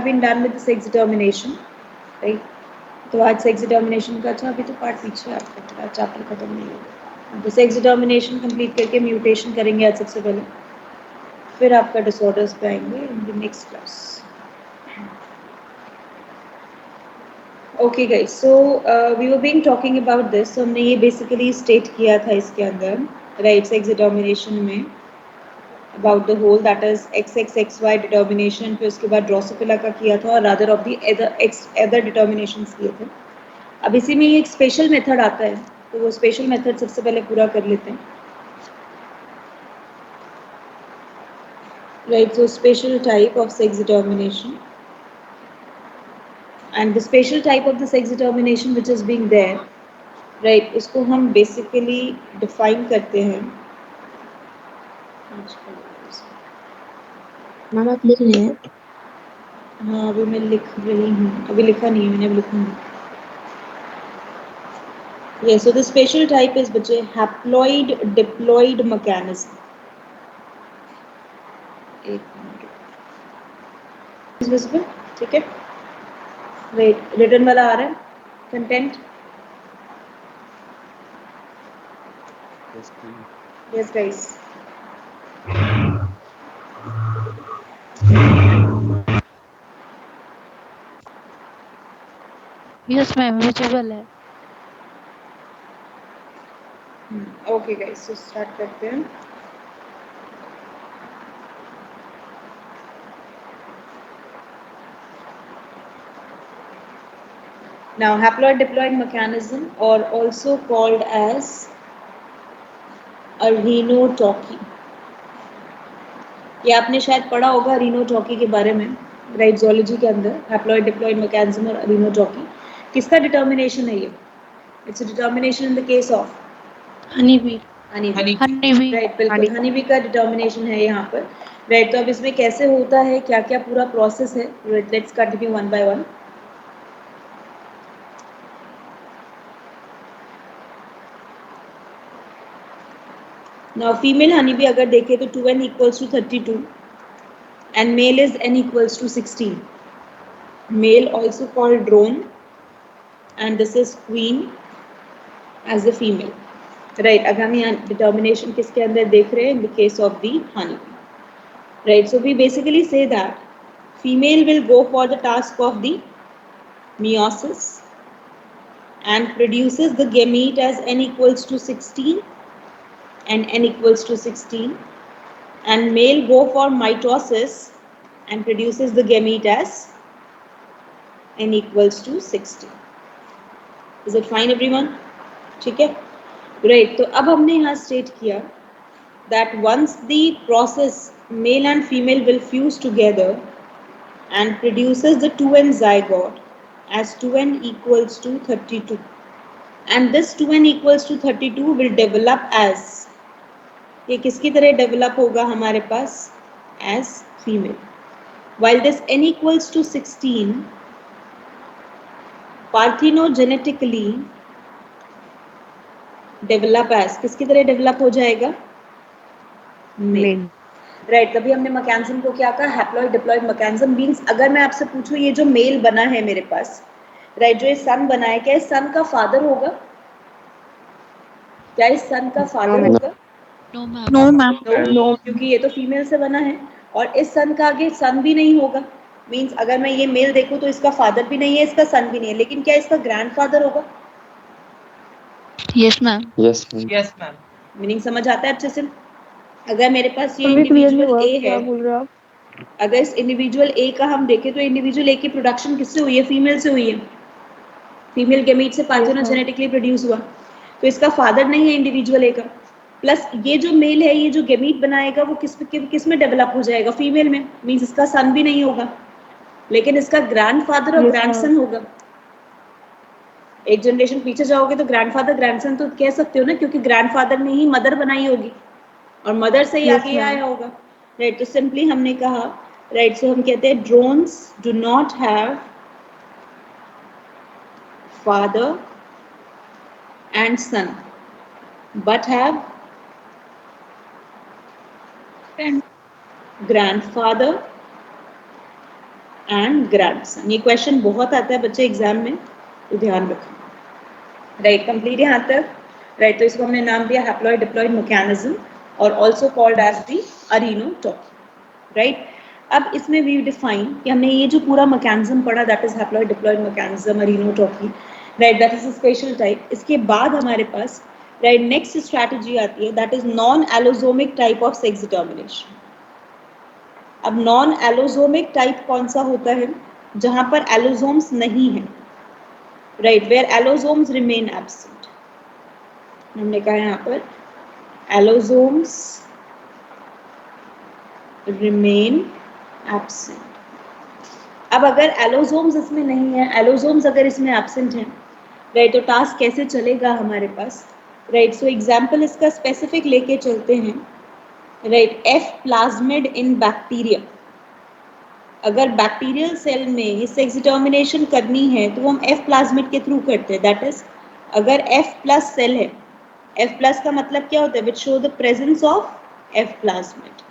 been done with the sex determination, right? तो आज sex determination का अभी तो पार्ट पीछे आपका पूरा चैप्टर खत्म नहीं होगा। तो सेक्स डिटर्मिनेशन कंप्लीट करके म्यूटेशन करेंगे आज सबसे पहले, फिर आपका डिसऑर्डर्स पे आएंगे in the next class. Okay guys, so we were being talking about this. तो हमने ये बेसिकली स्टेट किया था इसके अंदर, राइट, सेक्स डिटर्मिनेशन में about the whole, that is XXXY determination, फिर उसके बाद ड्रोसोफिला का किया था और rather of the other determinations किए थे। अब इसी में एक स्पेशल मेथड आता है, तो वो स्पेशल मेथड सबसे पहले पूरा कर लेते हैं। Right, so special type of sex determination, and the special type of the sex determination which is being there, right, इसको हम basically define करते हैं। मैम आप लिख रही हैं? हाँ, अभी मैं लिख रही हूँ, अभी लिखा नहीं है मैंने, अभी लिखूंगी। Yes, so the special type is बच्चे haploid diploid mechanism। एक मिनट, is visible, ठीक है? Wait, written वाला आ रहा है? Content? Yes, guys. Yes ma'am visible है। Okay, guys, so start करते हैं। Now, haploid diploid mechanism, or also called as a rhinotochy, ये आपने शायद पढ़ा होगा rhinotochy के बारे में, राइट, ज़ूलॉजी के अंदर haploid diploid mechanism और rhinotochy। किसका डिटर्मिनेशन है ये? It's a determination in the case of honey bee. Honey, right, बिल्कुल हनी बी का डिटर्मिनेशन है यहाँ पर, राइट। तो अब इसमें कैसे होता है, क्या क्या पूरा प्रोसेस है, let's continue one by one. Now female honey bee अगर देखें तो 2n equals to 32 and male is n equals to 16। Male also called drone, and this is queen as the female, right। अगर हम यहाँ determination किसके अंदर देख रहे हैं, इन the case of the honey bee, right। So we basically say that female will go for the task of the meiosis and produces the gamete as n equals to 16 and n equals to 16, and male go for mitosis and produces the gamete as n equals to 16। Is it fine everyone? ठीक है, great। तो अब हमने यहाँ state किया that once the process male and female will fuse together and produces the 2n zygote as 2n equals to 32, and this 2n equals to 32 will develop as, ये किसकी तरह डेवलप होगा हमारे पास, as female, while this n equals to 16 parthenogenetically develop as, किसकी तरह develop हो जाएगा, mail, right. तभी हमने मैकेनिज्म को क्या कहा, हैप्लॉइड डिप्लॉइड मैकेनिज्म। मींस अगर मैं आपसे पूछूं ये जो मेल बना है मेरे पास, राइट, जो ये सन बना है, क्या इस सन का फादर होगा, क्या इस सन का फादर होगा? No ma'am. नो, क्योंकि ये तो फीमेल से बना है, और इस सन का आगे सन भी नहीं होगा। मींस अगर मैं ये मेल देखूं तो इसका फादर भी नहीं है, इसका सन भी नहीं है, लेकिन क्या इसका ग्रैंडफादर होगा? Yes ma'am. मीनिंग समझ आता है अच्छे से? अगर मेरे पास ये इंडिविजुअल ए है, अगर इस इंडिविजुअल ए का हम देखें तो इंडिविजुअल ए की प्रोडक्शन किससे हुई है, फीमेल से हुई है, फीमेल गैमीट से पार्थेनोजेनेटिकली प्रोड्यूस हुआ, तो इसका फादर नहीं है इंडिविजुअल ए का। प्लस ये जो मेल है, ये जो गैमीट बनाएगा वो किस में डेवलप हो जाएगा, फीमेल में। मींस इसका सन भी नहीं होगा, लेकिन इसका ग्रैंडफादर और ग्रैंडसन होगा। एक जनरेशन पीछे जाओगे तो ग्रैंडफादर ग्रैंडसन तो कह सकते हो ना, क्योंकि ग्रैंडफादर ने ही मदर बनाई होगी और मदर से ही आगे आया होगा, राइट। तो सिंपली हमने कहा, राइट, सो हम कहते हैं drones do not have father and son but have grandfather and grandson. ये क्वेश्चन बहुत आता है बच्चे एग्जाम में, तो ध्यान रखना। राइट, कंप्लीट यहाँ तक। राइट, तो इसको हमने नाम दिया हैप्लॉइड डिप्लॉइड मैकेनिज्म और also called as the arrhenotoky. Right, अब इसमें वी डिफाइन कि हमने ये जो पूरा मैकेनिज्म पढ़ा, that is haploid diploid mechanism, arrhenotoky, right, that is a special type. इसके बाद हमारे पास राइट नेक्स्ट स्ट्रैटेजी आती है, that is non allosomic type of sex determination. अब नॉन एलोसोमिक टाइप कौन सा होता है? जहां पर एलोसोम्स नहीं है, right, where allosomes remain absent. हमने कहा यहाँ पर एलोसोम्स रिमेन एब्सेंट। अब अगर एलोसोम्स इसमें नहीं है, एलोसोम्स अगर इसमें एब्सेंट हैं, राइट, तो टास्क कैसे चलेगा हमारे पास? राइट, सो एग्जाम्पल इसका स्पेसिफिक लेके चलते हैं। राइट, एफ प्लाज्मिड इन बैक्टीरिया। अगर बैक्टीरियल सेल में ये सेक्स डिटर्मिनेशन करनी है तो वो हम एफ प्लाज्मिड के थ्रू करते हैं। दैट इज, अगर एफ प्लस सेल है, एफ प्लस का मतलब क्या होता है? Which show the presence of F plasmid.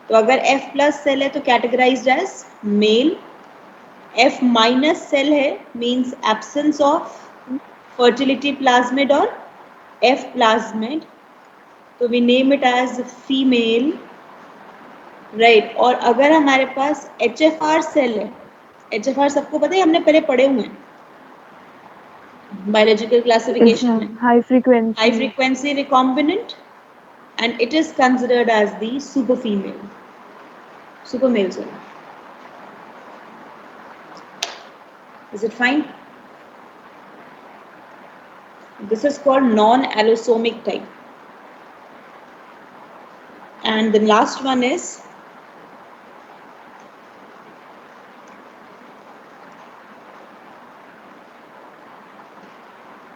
तो अगर एफ प्लस सेल है तो categorized as male. F minus cell है means absence of fertility plasmid और एफ प्लाज्मिड, तो we name it as female. Right, और अगर हमारे पास एच एफ आर सेल है, एच एफ आर सबको पता है, हमने पहले पढ़े हुए हैं बायोलॉजिकल क्लासिफिकेशन में, high high frequency frequency recombinant, and it is considered as the super female, super male cell. Is it fine? This is called non-allosomic type. And the last one is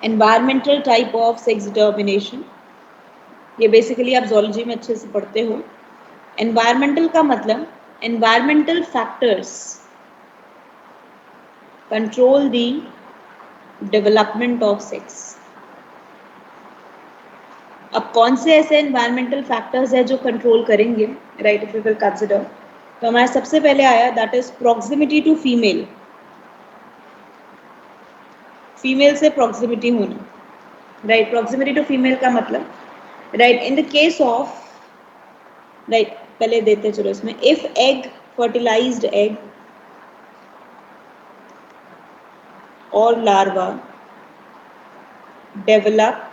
environmental type of sex determination. ये basically आप zoology में अच्छे से पढ़ते हो। Environmental का मतलब environmental factors control the development of sex. अब कौन से ऐसे एनवायरमेंटल फैक्टर्स है जो कंट्रोल करेंगे? Right, if you will consider, तो हमारा सबसे पहले आया that is proximity to female. Female से प्रॉक्सिमिटी होना। राइट, प्रॉक्सिमिटी टू फीमेल का मतलब, right, in the case of, right, पहले देते चलो इसमें, इफ एग, फर्टिलाइज्ड एग और larva develop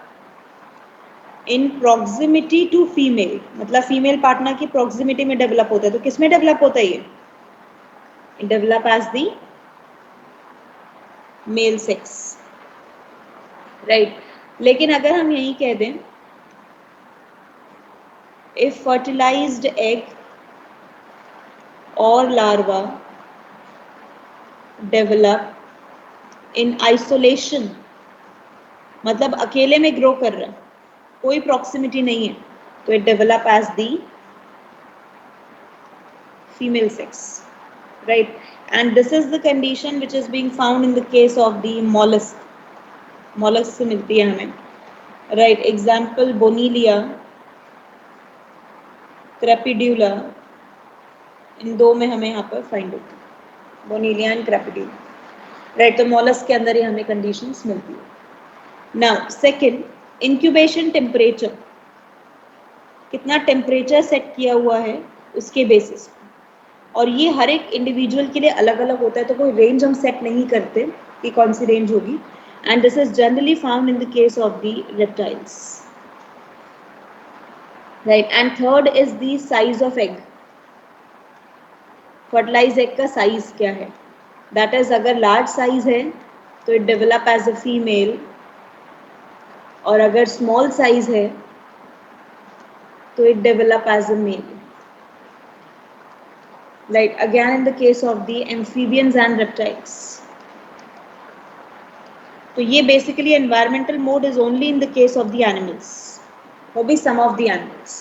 in proximity to female, मतलब फीमेल पार्टनर की प्रॉक्सिमिटी में डेवलप होता है, तो किसमें डेवलप होता है ये? Develop as the male sex. Right, लेकिन अगर हम यही कह दें इफ फर्टिलाइज्ड एग और लार्वा डेवलप इन आइसोलेशन, मतलब अकेले में ग्रो कर रहा है, कोई प्रॉक्सिमिटी नहीं है, तो it develop as the female sex. Right, and this is the condition which is being found in the case of the mollusk. mollusk से मिलती है हमें। राइट, एग्जाम्पल बोनीलिया, क्रेपिड्यूला, इन दो में हमें यहाँ पर फाइंड होती है, बोनीलिया एंड क्रेपिड्यूला। राइट, तो mollusk के अंदर ही हमें कंडीशंस मिलती है। नाउ सेकंड, इंक्यूबेशन टेम्परेचर, कितना टेम्परेचर सेट किया हुआ है उसके बेसिस पे, और ये हर एक इंडिविजुअल के लिए अलग अलग होता है, तो कोई रेंज हम सेट नहीं करते कि कौन सी रेंज होगी। And this is generally found in the case of the reptiles. Right, and third is the size of egg. Fertilize egg का साइज क्या है? दैट इज, अगर लार्ज साइज है तो it develop as a female, और अगर small size है तो it develop as a male. Right, again in the case of the amphibians and reptiles. तो ये basically environmental mode is only in the case of the animals, or be some of the animals.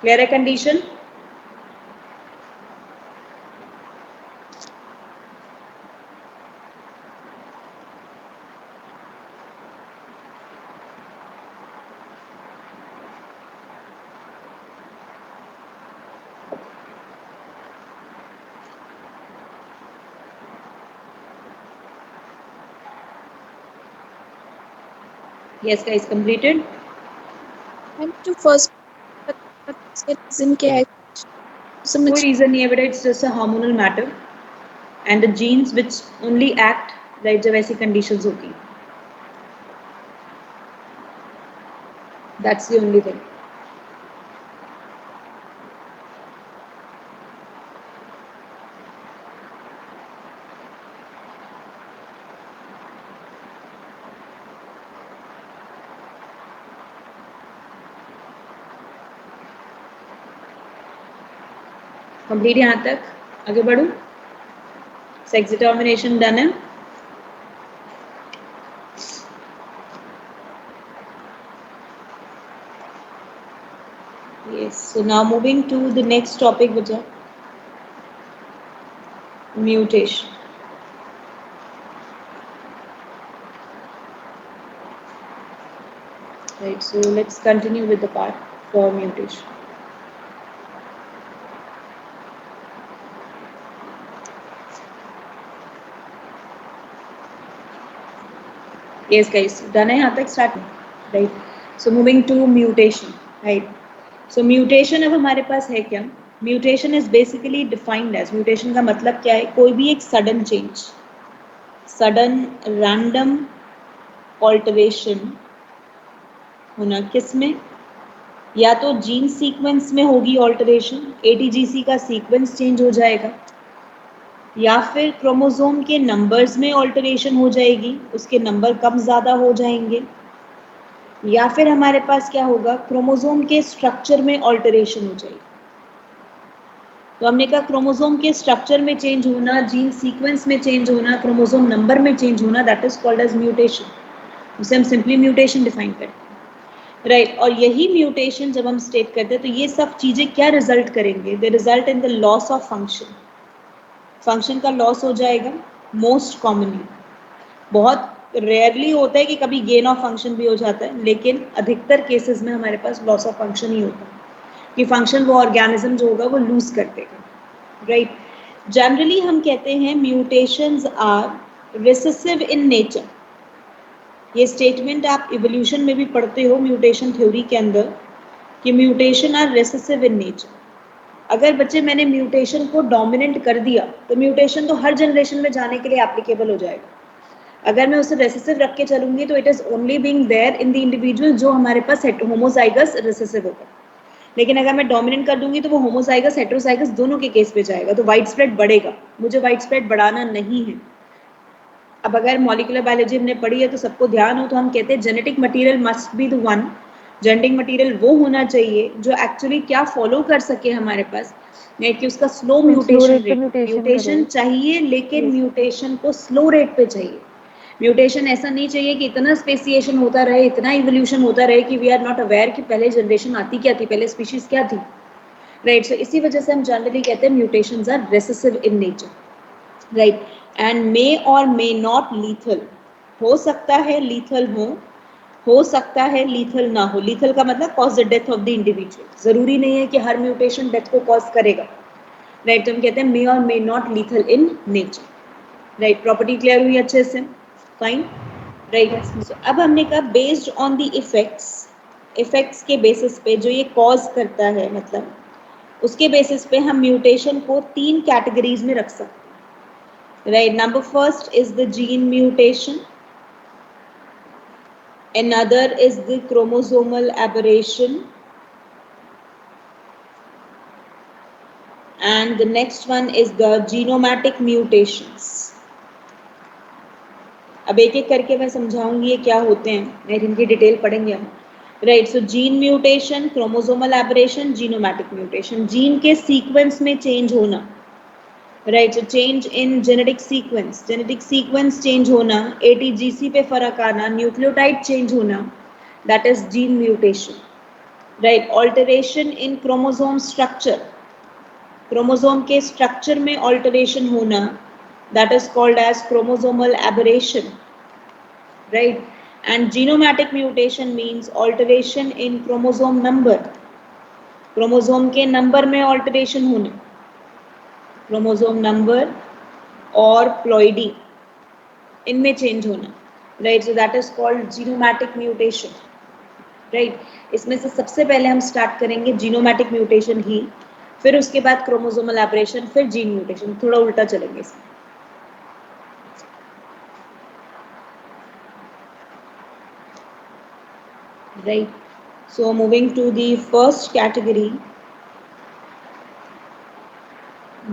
Clear a condition? Yes guys, completed. Ma'am जो first reason क्या है समझ कोई reason नहीं है बेटा, it's just a hormonal matter and the jeans which only act right जब ऐसी कंडीशंस होती हैं, that's the only thing. Complete यहाँ तक, आगे बढ़ूं. सेक्स डिटर्मिनेशन डन है. Yes, so now moving to the next topic, which is mutation. Right, so let's continue with the part for mutation. Yes guys, done है यहाँ तक start, right? So moving to mutation, right? So mutation अब हमारे पास है क्या? Mutation is basically defined as, mutation का मतलब क्या है? कोई भी एक sudden change, sudden random alteration होना, किसमें? या तो जीन सीक्वेंस में होगी ऑल्टरेशन, ATGC का सीक्वेंस चेंज हो जाएगा, या फिर क्रोमोसोम के नंबर्स में ऑल्टरेशन हो जाएगी, उसके नंबर कम ज़्यादा हो जाएंगे, या फिर हमारे पास क्या होगा, क्रोमोसोम के स्ट्रक्चर में ऑल्टरेशन हो जाएगी. तो हमने कहा क्रोमोसोम के स्ट्रक्चर में चेंज होना, जीन सीक्वेंस में चेंज होना, क्रोमोसोम नंबर में चेंज होना, that is called as mutation. उसे हम सिंपली म्यूटेशन डिफाइन करते हैं, राइट. और यही म्यूटेशन जब हम स्टेट करते हैं तो ये सब चीज़ें क्या रिजल्ट करेंगे? They result in the loss of function. Function का लॉस हो जाएगा मोस्ट कॉमनली. बहुत रेयरली होता है कि कभी गेन ऑफ फंक्शन भी हो जाता है, लेकिन अधिकतर केसेस में हमारे पास लॉस ऑफ फंक्शन ही होता है कि फंक्शन वो ऑर्गेनिज्म जो होगा वो लूज कर देगा, राइट. जनरली हम कहते हैं mutations are recessive in nature. ये स्टेटमेंट आप इवोल्यूशन में भी पढ़ते हो, म्यूटेशन थ्योरी के अंदर, कि mutation are recessive in nature. अगर बच्चे मैंने म्यूटेशन को डोमिनेंट कर दिया तो म्यूटेशन तो हर जनरेशन में जाने के लिए एप्लीकेबल हो जाएगा. अगर मैं उसे रेसेसिव रख के चलूंगी तो it is only being there in the individual जो हमारे पास होमोजाइगस रिसेसिव होगा. लेकिन अगर मैं डोमिनेंट कर दूंगी तो वो होमोजाइगस हेटेरोजाइगस दोनों के केस पे जाएगा, तो वाइड स्प्रेड बढ़ेगा. मुझे वाइड स्प्रेड बढ़ाना नहीं है. अब अगर मॉलिक्यूलर बायोलॉजी हमने पढ़ी है तो सबको ध्यान हो, तो हम कहते हैं genetic material must be the one. Genetic material वो होना चाहिए जो एक्चुअली क्या फॉलो कर सके हमारे पास, कि उसका स्लो म्यूटेशन रेट. म्यूटेशन चाहिए लेकिन म्यूटेशन को स्लो रेट पे चाहिए. म्यूटेशन ऐसा नहीं चाहिए कि इतना स्पेसिएशन होता रहे, इतना इवोल्यूशन होता रहे कि वी आर नॉट अवेयर कि पहले जनरेशन आती क्या थी, पहले स्पीशीज क्या थी, राइट. सो इसी वजह से हम जनरली कहते हैं mutations are recessive in nature, right. And may और मे नॉट लीथल. हो सकता है लीथल हो सकता है लीथल ना हो. लीथल का मतलब cause the death of the individual. जरूरी नहीं है कि हर म्यूटेशन डेथ को कॉज करेगा, राइट. तो हम कहते हैं मे और may not lethal in nature, right. Property clear हुई अच्छे से? Fine, right. अब हमने कहा बेस्ड ऑन द इफेक्ट्स के बेसिस पे जो ये कॉज करता है, मतलब उसके बेसिस पे हम म्यूटेशन को 3 कैटेगरीज में रख सकते हैं, right. Number first is the gene mutation, another is the chromosomal aberration, and the next one is the genomatic mutations. अब एक एक करके मैं समझाऊंगी ये क्या होते हैं, नहीं इनकी डिटेल पढ़ेंगे हम, right. So gene mutation, chromosomal aberration, genomatic mutation. Gene के सीक्वेंस में चेंज होना, right. So change in genetic sequence change होना, ATGC पे फर्क आना, न्यूक्लियोटाइड चेंज होना, that is gene mutation, right. Alteration in chromosome structure, chromosome के structure में ऑल्टरेशन होना, that is called as chromosomal aberration, right. And genomatic mutation means alteration in chromosome number, chromosome के number में alteration होना, chromosome number और ploidy इनमें change होना, right, so that is called genomatic mutation, right. इसमें से सबसे पहले हम स्टार्ट करेंगे जीनोमैटिक म्यूटेशन ही, फिर उसके बाद क्रोमोसोमल एब्रेशन, फिर जीन म्यूटेशन, थोड़ा उल्टा चलेंगे इसमें। Right, so moving to the first category,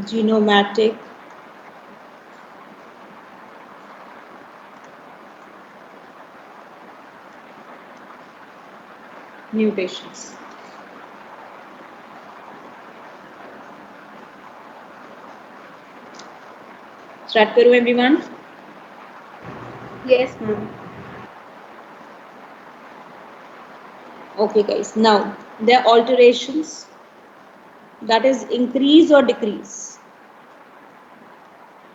genomatic mutations. Start करूँ everyone? Yes, ma'am. Okay guys, now there are alterations, that is increase or decrease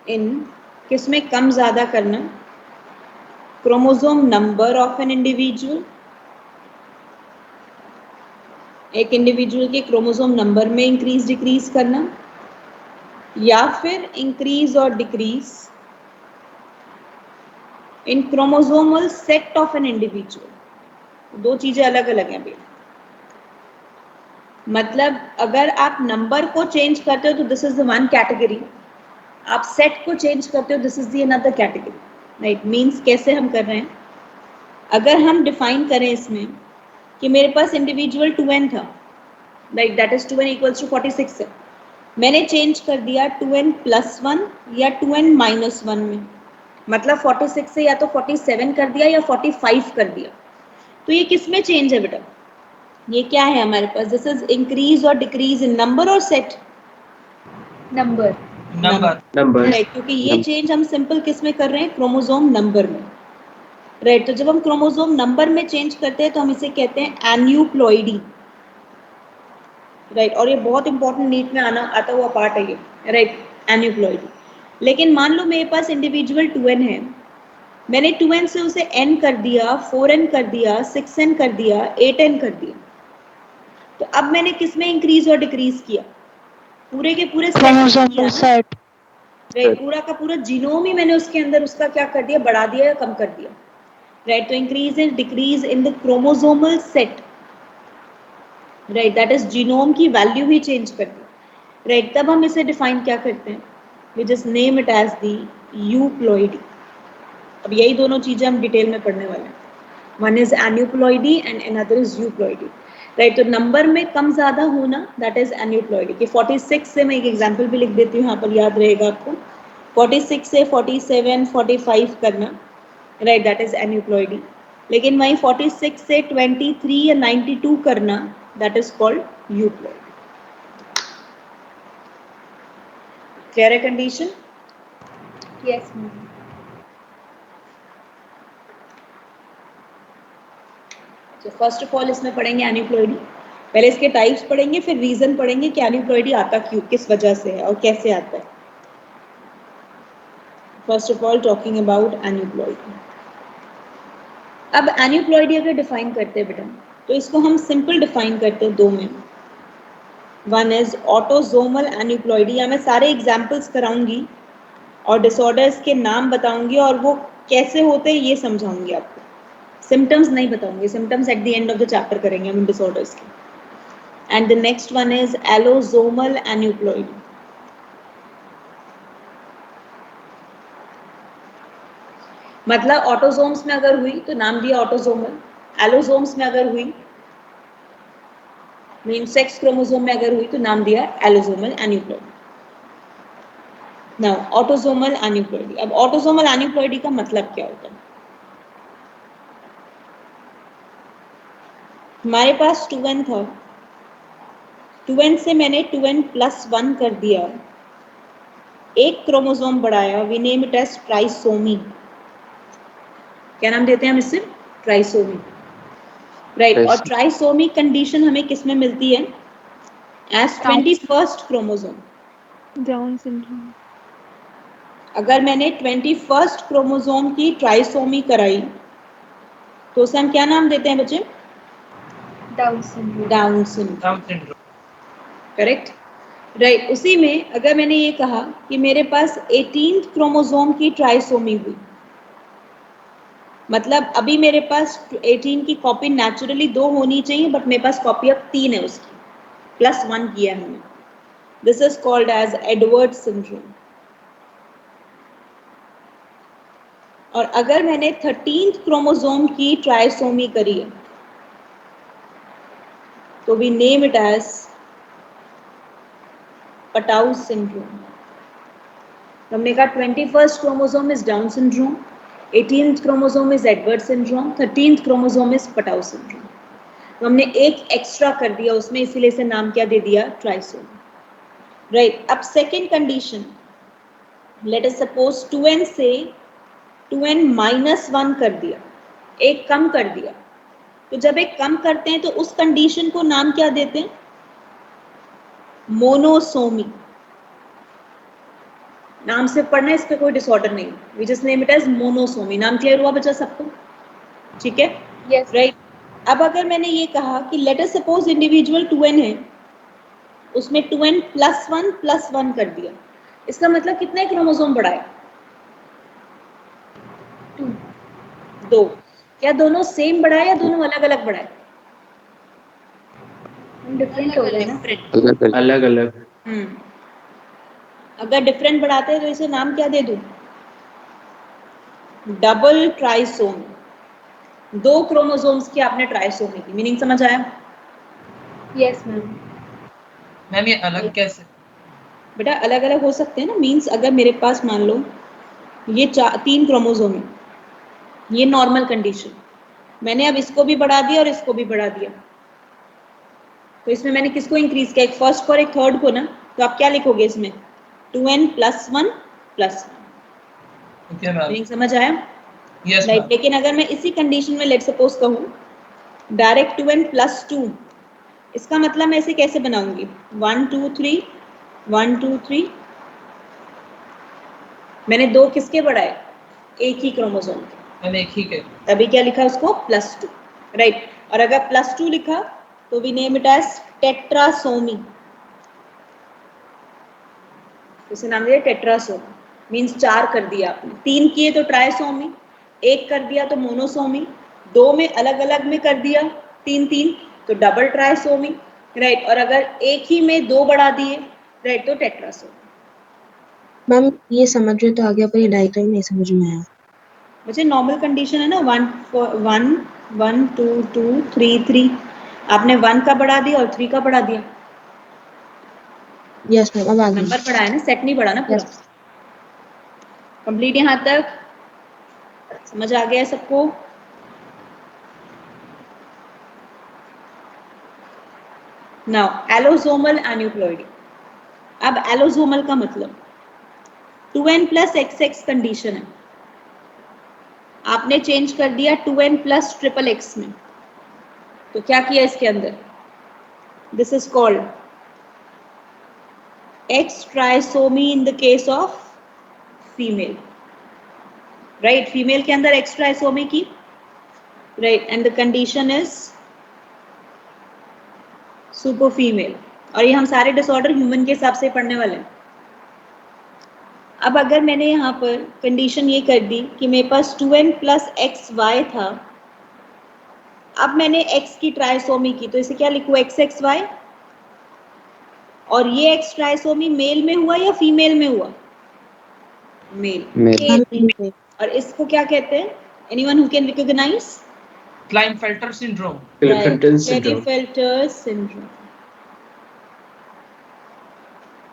in किसमें कम ज़्यादा करना, chromosome number of an individual, एक individual के chromosome number में increase decrease करना, या फिर इंक्रीज और decrease in chromosomal set of an individual. दो चीजें अलग अलग हैं भैया। मतलब अगर आप नंबर को चेंज करते हो तो this is the one category, आप सेट को चेंज करते हो this is the another category, right. Means कैसे हम कर रहे हैं, अगर हम डिफाइन करें इसमें कि मेरे पास इंडिविजुअल 2n था, right, that is 2n equals to 46 है, मैंने चेंज कर दिया 2n+1 या 2n-1 में, मतलब 46 से या तो 47 कर दिया या 45 कर दिया, तो ये किस में चेंज है बेटा, ये क्या है हमारे पास, दिस इज इंक्रीज और डिक्रीज इन नंबर और सेट, Number. राइट, क्योंकि ये चेंज हम सिंपल किस में कर रहे हैं, क्रोमोसोम नंबर में, राइट। तो जब हम क्रोमोसोम नंबर में चेंज करते हैं तो हम इसे कहते हैं एन्यूप्लॉइडी, राइट। और ये बहुत इंपॉर्टेंट नीट में आता हुआ पार्ट है ये, राइट, एन्यूप्लॉइडी। लेकिन मान लो मेरे पास इंडिविजुअल 2n है, मैंने 2n से उसे n कर दिया, 4n कर दिया, 6n कर दिया, 8n कर दिया, तो अब मैंने किस में इंक्रीज और डिक्रीज किया, पूरे के पूरे सेट, राइट, पूरा का पूरा जीनोम ही मैंने उसके अंदर उसका क्या कर दिया, बढ़ा दिया या कम कर दिया, राइट। तो increase and decrease in the chromosomal set, right, that is genome की वैल्यू ही चेंज कर दी, राइट। तब हम इसे डिफाइन क्या करते हैं, we just name it as the euploidy. अब यही दोनों चीजें हम डिटेल में पढ़ने वाले हैं, one is aneuploidy and another is euploidy, right. तो नंबर में कम ज्यादा होना दैट इज एन्यूप्लॉइडी। कि 46 से मैं एक एग्जांपल भी लिख देती हूँ यहाँ पर, याद रहेगा आपको, 46 से 47, 45 करना, राइट, दैट इज एन्यूप्लॉइडी। लेकिन वहीं 46 से 23 या 92 करना, that is called euploidy. Clear है कंडीशन? Yes, ma'am. तो फर्स्ट ऑफ ऑल इसमें पढ़ेंगे एन्यूप्लॉइडी, पहले इसके टाइप्स पढ़ेंगे, फिर रीजन पढ़ेंगे कि एन्यूप्लॉइडी आता क्यों, किस वजह से है और कैसे आता है। First of all talking about aneuploidy. अब एन्यूप्लॉइडी अगर डिफाइन करते हैं बेटा, तो इसको हम सिंपल डिफाइन करते हैं दो में, वन इज ऑटोसोमल एन्यूप्लॉइडी, या मैं सारे एग्जाम्पल्स कराऊंगी और डिसऑर्डर्स के नाम बताऊंगी और वो कैसे होते हैं ये समझाऊंगी आपको, सिम्टम्स नहीं बताऊंगी, symptoms at the end of the chapter करेंगे हम डिसऑर्डर्स के। And the next one is allosomal aneuploidy. मतलब ऑटोसोम्स में अगर हुई तो नाम दिया ऑटोसोमल, एलोसोम्स में अगर हुई मीन सेक्स क्रोमोसोम में अगर हुई तो नाम दिया एलोसोमल एन्यूप्लॉइडी। Now autosomal aneuploidy. अब ऑटोसोमल एन्यूप्लॉइडी का मतलब क्या होता है, हमारे पास 2n था, 2n से मैंने 2n+1 कर दिया, एक क्रोमोसोम बढ़ाया, we name it as trisomy. क्या नाम देते हैं हम इसे, ट्राइसोमी, राइट। और ट्राइसोमी कंडीशन हमें किस में मिलती है, as 21st chromosome, down syndrome. अगर मैंने 21st क्रोमोसोम की ट्राइसोमी कराई तो उसे हम क्या नाम देते हैं बच्चे, down syndrome. Down syndrome, correct, right. उसी में अगर मैंने ये कहा कि मेरे पास 18th क्रोमोसोम की ट्राइसोमी हुई, मतलब अभी मेरे पास 18 की कॉपी नेचुरली 2 होनी चाहिए, बट मेरे पास कॉपी अब 3 है उसकी, +1 किया है हमने. This is called as Edward syndrome. और अगर मैंने 13th क्रोमोसोम की ट्राइसोमी करी है, तो we name it as Patau's syndrome. हमने कहा 21st chromosome is Down syndrome, 18th chromosome is Edward syndrome, 13th chromosome is Patau syndrome. तो हमने एक एक्स्ट्रा कर दिया उसमें, इसीलिए से नाम क्या दे दिया, ट्राइसोमी. राइट. अब second condition, let us suppose 2n से 2n-1 कर दिया, एक कम कर दिया. तो जब एक कम करते हैं तो उस कंडीशन को नाम क्या देते हैं, मोनोसोमी. नाम से पढ़ना, इसका कोई डिसऑर्डर नहीं. We just name it as monosomy. नाम क्लियर हुआ बच्चा सबको? ठीक है. Yes. राइट. अब अगर मैंने ये कहा कि let us suppose individual 2n है, उसमें 2n+1+1 कर दिया, इसका मतलब कितने क्रोमोसोम बढ़ाए, 2. क्या दोनों सेम बढ़ाए या दोनों अलग अलग बढ़ाए? Different हो गए ना. अलग अलग. अगर डिफरेंट बढ़ाते हैं तो इसे नाम क्या दे दूं, डबल ट्राइसोमी. 2 क्रोमोसोम्स की आपने ट्राइसोमी की. मीनिंग समझ आया? Yes, ma'am. मैम ये अलग कैसे? बेटा अलग अलग हो सकते हैं ना. मीन्स अगर मेरे पास मान लो ये 3 क्रोमोसोम है, ये नॉर्मल कंडीशन, मैंने अब इसको भी बढ़ा दिया और इसको भी बढ़ा दिया, तो इसमें मैंने किसको इंक्रीज किया, एक फर्स्ट को और एक थर्ड को ना. तो आप क्या लिखोगे इसमें, 2n+1+1. Okay ma'am. मीनिंग समझ आया? Yes right. मैम. लेकिन अगर मैं इसी कंडीशन में लेट सपोज कहूँ डायरेक्ट 2n+2, इसका मतलब मैं इसे कैसे बनाऊंगी, 1 2 3 1 2 3. मैंने 2 किसके बढ़ाए, एक ही क्रोमोसोम के. मैंने एक ही के. तभी क्या लिखा उसको, +2. राइट. और अगर +2 लिखा तो we name it as tetrasomy. इसे नाम दिया टेट्रासोमी. मीन्स 4 कर दिया आपने. 3 किए तो ट्राइसोमी, 1 कर दिया तो मोनोसोमी, 2 में अलग अलग में कर दिया 3 3 तो डबल ट्राइसोमी. राइट. और अगर एक ही में 2 बढ़ा दिए, राइट, तो टेट्रासोमी. मैम ये समझ रहे तो आगे, पर ये डायग्राम नहीं समझ में आया. मुझे नॉर्मल कंडीशन है ना, 1 1 1 2 2 3 3. आपने 1 का बढ़ा दिया और 3 का बढ़ा दिया. यस मैम, अब आगे. नंबर बढ़ाया ना, सेट नहीं बढ़ा ना पूरा. Yes. कंप्लीट यहाँ तक समझ आ गया है सबको? Now allosomal aneuploidy. अब एलोसोमल का मतलब 2n+XX कंडीशन है, आपने चेंज कर दिया 2n+XXX में. तो क्या किया इसके अंदर, this is called X trisomy in the case of female. Right. Female के अंदर X ट्राइसोमी की. Right. And the condition is super female. और ये हम सारे डिसऑर्डर ह्यूमन के हिसाब से पढ़ने वाले हैं. अब अगर मैंने यहाँ पर कंडीशन ये कर दी कि मेरे पास 2n+XY था, अब मैंने X की ट्राइसोमी की, तो इसे क्या लिखूँ, XXY. और ये X ट्राइसोमी मेल में हुआ या फीमेल में हुआ, मेल. और इसको क्या कहते हैं, anyone who can recognise, Klinefelter syndrome. Klinefelter syndrome.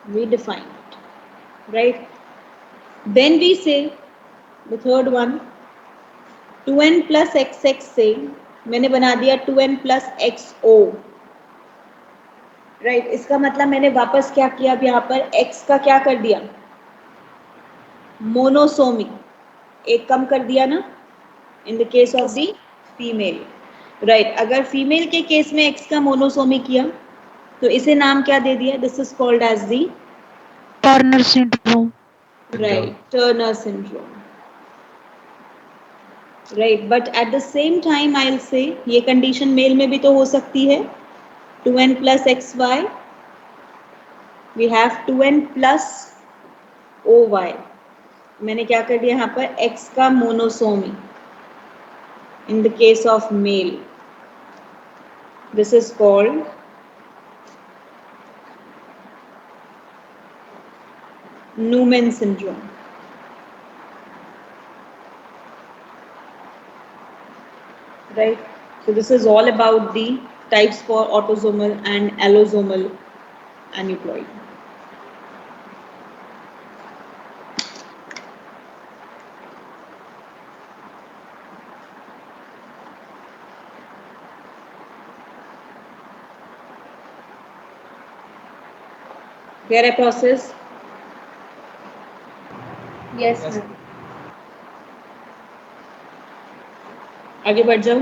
We define it, right? Then we say the third one, 2n+XX से मैंने बना दिया 2n+XO. राइट. इसका मतलब मैंने वापस क्या किया, अब यहाँ पर X का क्या कर दिया, मोनोसोमी, एक कम कर दिया ना, in the case of the female. Right. अगर फीमेल के केस में X का मोनोसोमी किया तो इसे नाम क्या दे दिया, this is called as the Turner syndrome. Right, Turner syndrome. Right. But at the same time I will say ये कंडीशन मेल में भी तो हो सकती है, 2n+XY, वी हैव 2n+OY. मैंने क्या कर दिया यहाँ पर, X का monosomy. In the case of male, this is called Noonan syndrome. Right? So this is all about the types for autosomal and allosomal aneuploid. Clear है process? Yes, Yes. ma'am. आगे बढ़ जाओ.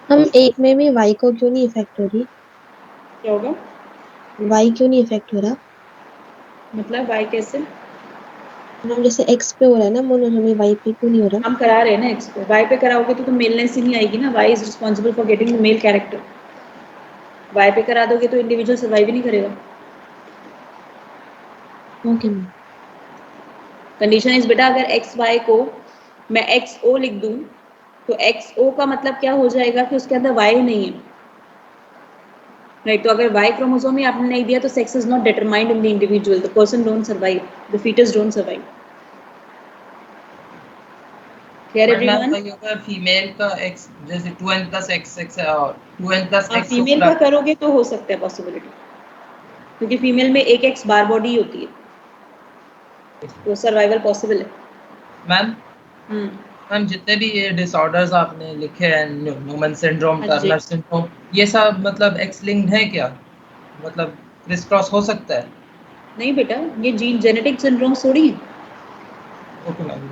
हम एक में भी y को क्यों नहीं इफेक्ट हो रही? क्या होगा? y क्यों नहीं इफेक्ट हो रहा? मतलब y कैसे? हम जैसे x पे हो रहा है ना मोनोटोमी, y पे क्यों नहीं हो रहा? हम करा रहे हैं ना x पे. y पे कराओगे तो मेलनेस ही नहीं आएगी ना. y is responsible for getting the male character. y पे करा दोगे तो इंडिविजुअल सर्वाइव ही नहीं करेगा. Okay ma'am. कंडीशन इज बेटा, अगर एक्स वाई को मैं एक्स ओ लिख दूं तो एक्स ओ का मतलब क्या हो जाएगा कि उसके अंदर वाई नहीं है. राइट. तो अगर वाई क्रोमोसोम ही आपने नहीं दिया तो sex is not determined in the individual. The person don't survive, the foetus don't survive. Clear but ma'am everyone? वही होगा फीमेल का x जैसे 2n प्लस x है और 2n प्लस आप x फीमेल का करोगे तो हो सकता है पॉसिबिलिटी, क्योंकि फीमेल में एक एक्स बार बॉडी होती है तो सर्वाइवल पॉसिबल है. मैम हम्म. मैम जितने भी ये डिसऑर्डर्स आपने लिखे हैं, न्यूमैन सिंड्रोम, हाँ जी. टर्नर सिंड्रोम, ये सब मतलब एक्स लिंक्ड है क्या? मतलब क्रिस क्रॉस हो सकता है? नहीं बेटा, ये जीन जेनेटिक सिंड्रोम थोड़ी है. Okay ma'am.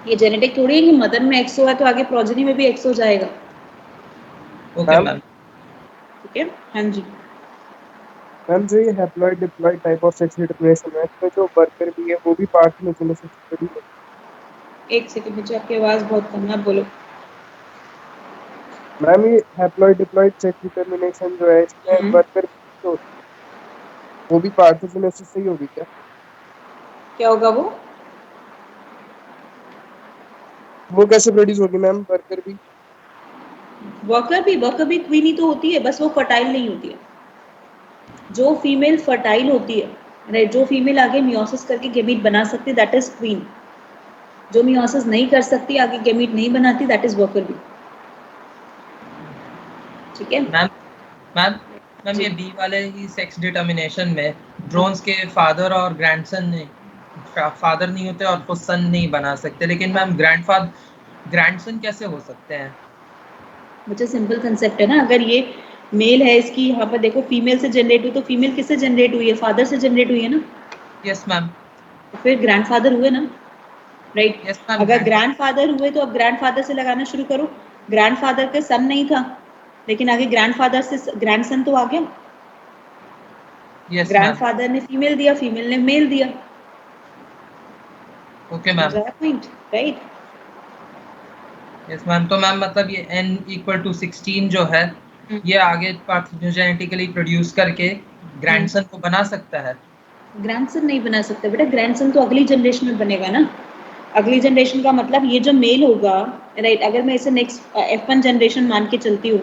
ये जेनेटिक थोड़ी है कि मदर में एक्स हुआ है तो आगे प्रोजेनी में भी एक्स हो जाएगा. Okay ma'am. ठीक है. हाँ जी. मैम जो ये haploid diploid type of sex determination है, इसमें जो वर्कर भी है वो भी पार्थेनोजेनेसिस से जुड़ी है. एक सेकंड बच्चे, आपकी आवाज बहुत कम है, आप बोलो. मैम ये हैप्लॉइड डिप्लॉइड सेक्स डिटरमिनेशन जो है इसमें वर्कर तो वो भी पार्थेनोजेनेसिस से ही होगी क्या? क्या होगा वो कैसे प्रोड्यूस होगी मैम वर्कर भी? वर्कर भी क्वीन ही तो होती है, बस वो फर्टाइल नहीं होती है. जो फीमेल फर्टाइल होती है, राइट, जो फीमेल आगे मियोसिस करके गेमीट बना सकती है, दैट इज क्वीन. जो मियोसिस नहीं कर सकती, आगे गेमीट नहीं बनाती, दैट इज वर्कर भी. ठीक है. मैम मैम मैम ये बी वाले ही सेक्स डिटर्मिनेशन में ड्रोन्स के फादर और ग्रैंडसन ने फादर नहीं होते और वो सन नहीं बना सकते, लेकिन मैम ग्रैंडसन कैसे हो सकते हैं? बच्चे सिंपल कंसेप्ट है ना. अगर ये मेल है, इसकी यहाँ पर देखो फीमेल से जनरेट हुई, तो फीमेल किससे जनरेट हुई है? फादर से जनरेट हुई है ना. Yes ma'am. तो फिर ग्रैंडफादर हुए ना. राइट. Yes ma'am. अगर ग्रैंडफादर हुए तो अब ग्रैंडफादर से लगाना शुरू करो. ग्रैंडफादर का सन नहीं था, लेकिन आगे ग्रैंडफादर से ग्रैंडसन तो आ गया. Yes ma'am. ग्रैंडफादर ने फीमेल दिया, फीमेल ने मेल दिया. Okay ma'am. Point. Right. Yes ma'am. तो मैम मतलब ये n इक्वल टू 16 जो है ये आगे पार्थेनोजेनेटिकली प्रोड्यूस करके ग्रैंडसन को बना सकता है? ग्रैंडसन नहीं बना सकता बेटा. ग्रैंडसन तो अगली जनरेशन में बनेगा ना. अगली जनरेशन का मतलब ये जो मेल होगा, राइट, अगर मैं इसे नेक्स्ट F1 जनरेशन मान के चलती हूँ,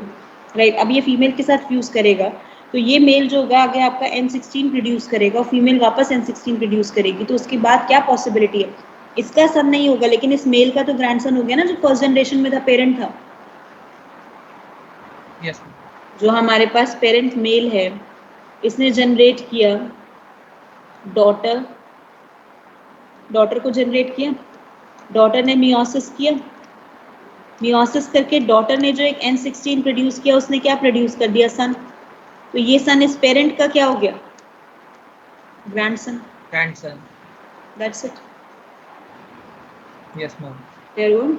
राइट, अब ये फीमेल के साथ फ्यूज करेगा तो ये मेल जो होगा आगे आपका N16 प्रोड्यूस करेगा और फीमेल वापस N16 प्रोड्यूस करेगी. तो उसके बाद क्या पॉसिबिलिटी है? इसका सन नहीं होगा, लेकिन इस मेल का तो ग्रैंडसन हो गया ना, जो फर्स्ट जनरेशन में था, पेरेंट था. यस. जो हमारे पास पेरेंट मेल है, इसने जनरेट किया डॉटर. डॉटर को जनरेट किया, डॉटर ने मियोसिस किया. मियोसिस करके डॉटर ने जो एक N16 प्रोड्यूस किया, उसने क्या प्रोड्यूस कर दिया? सन. तो ये सन इस पेरेंट का क्या हो गया? Grandson. Grandson. That's it. Yes ma'am. Clear?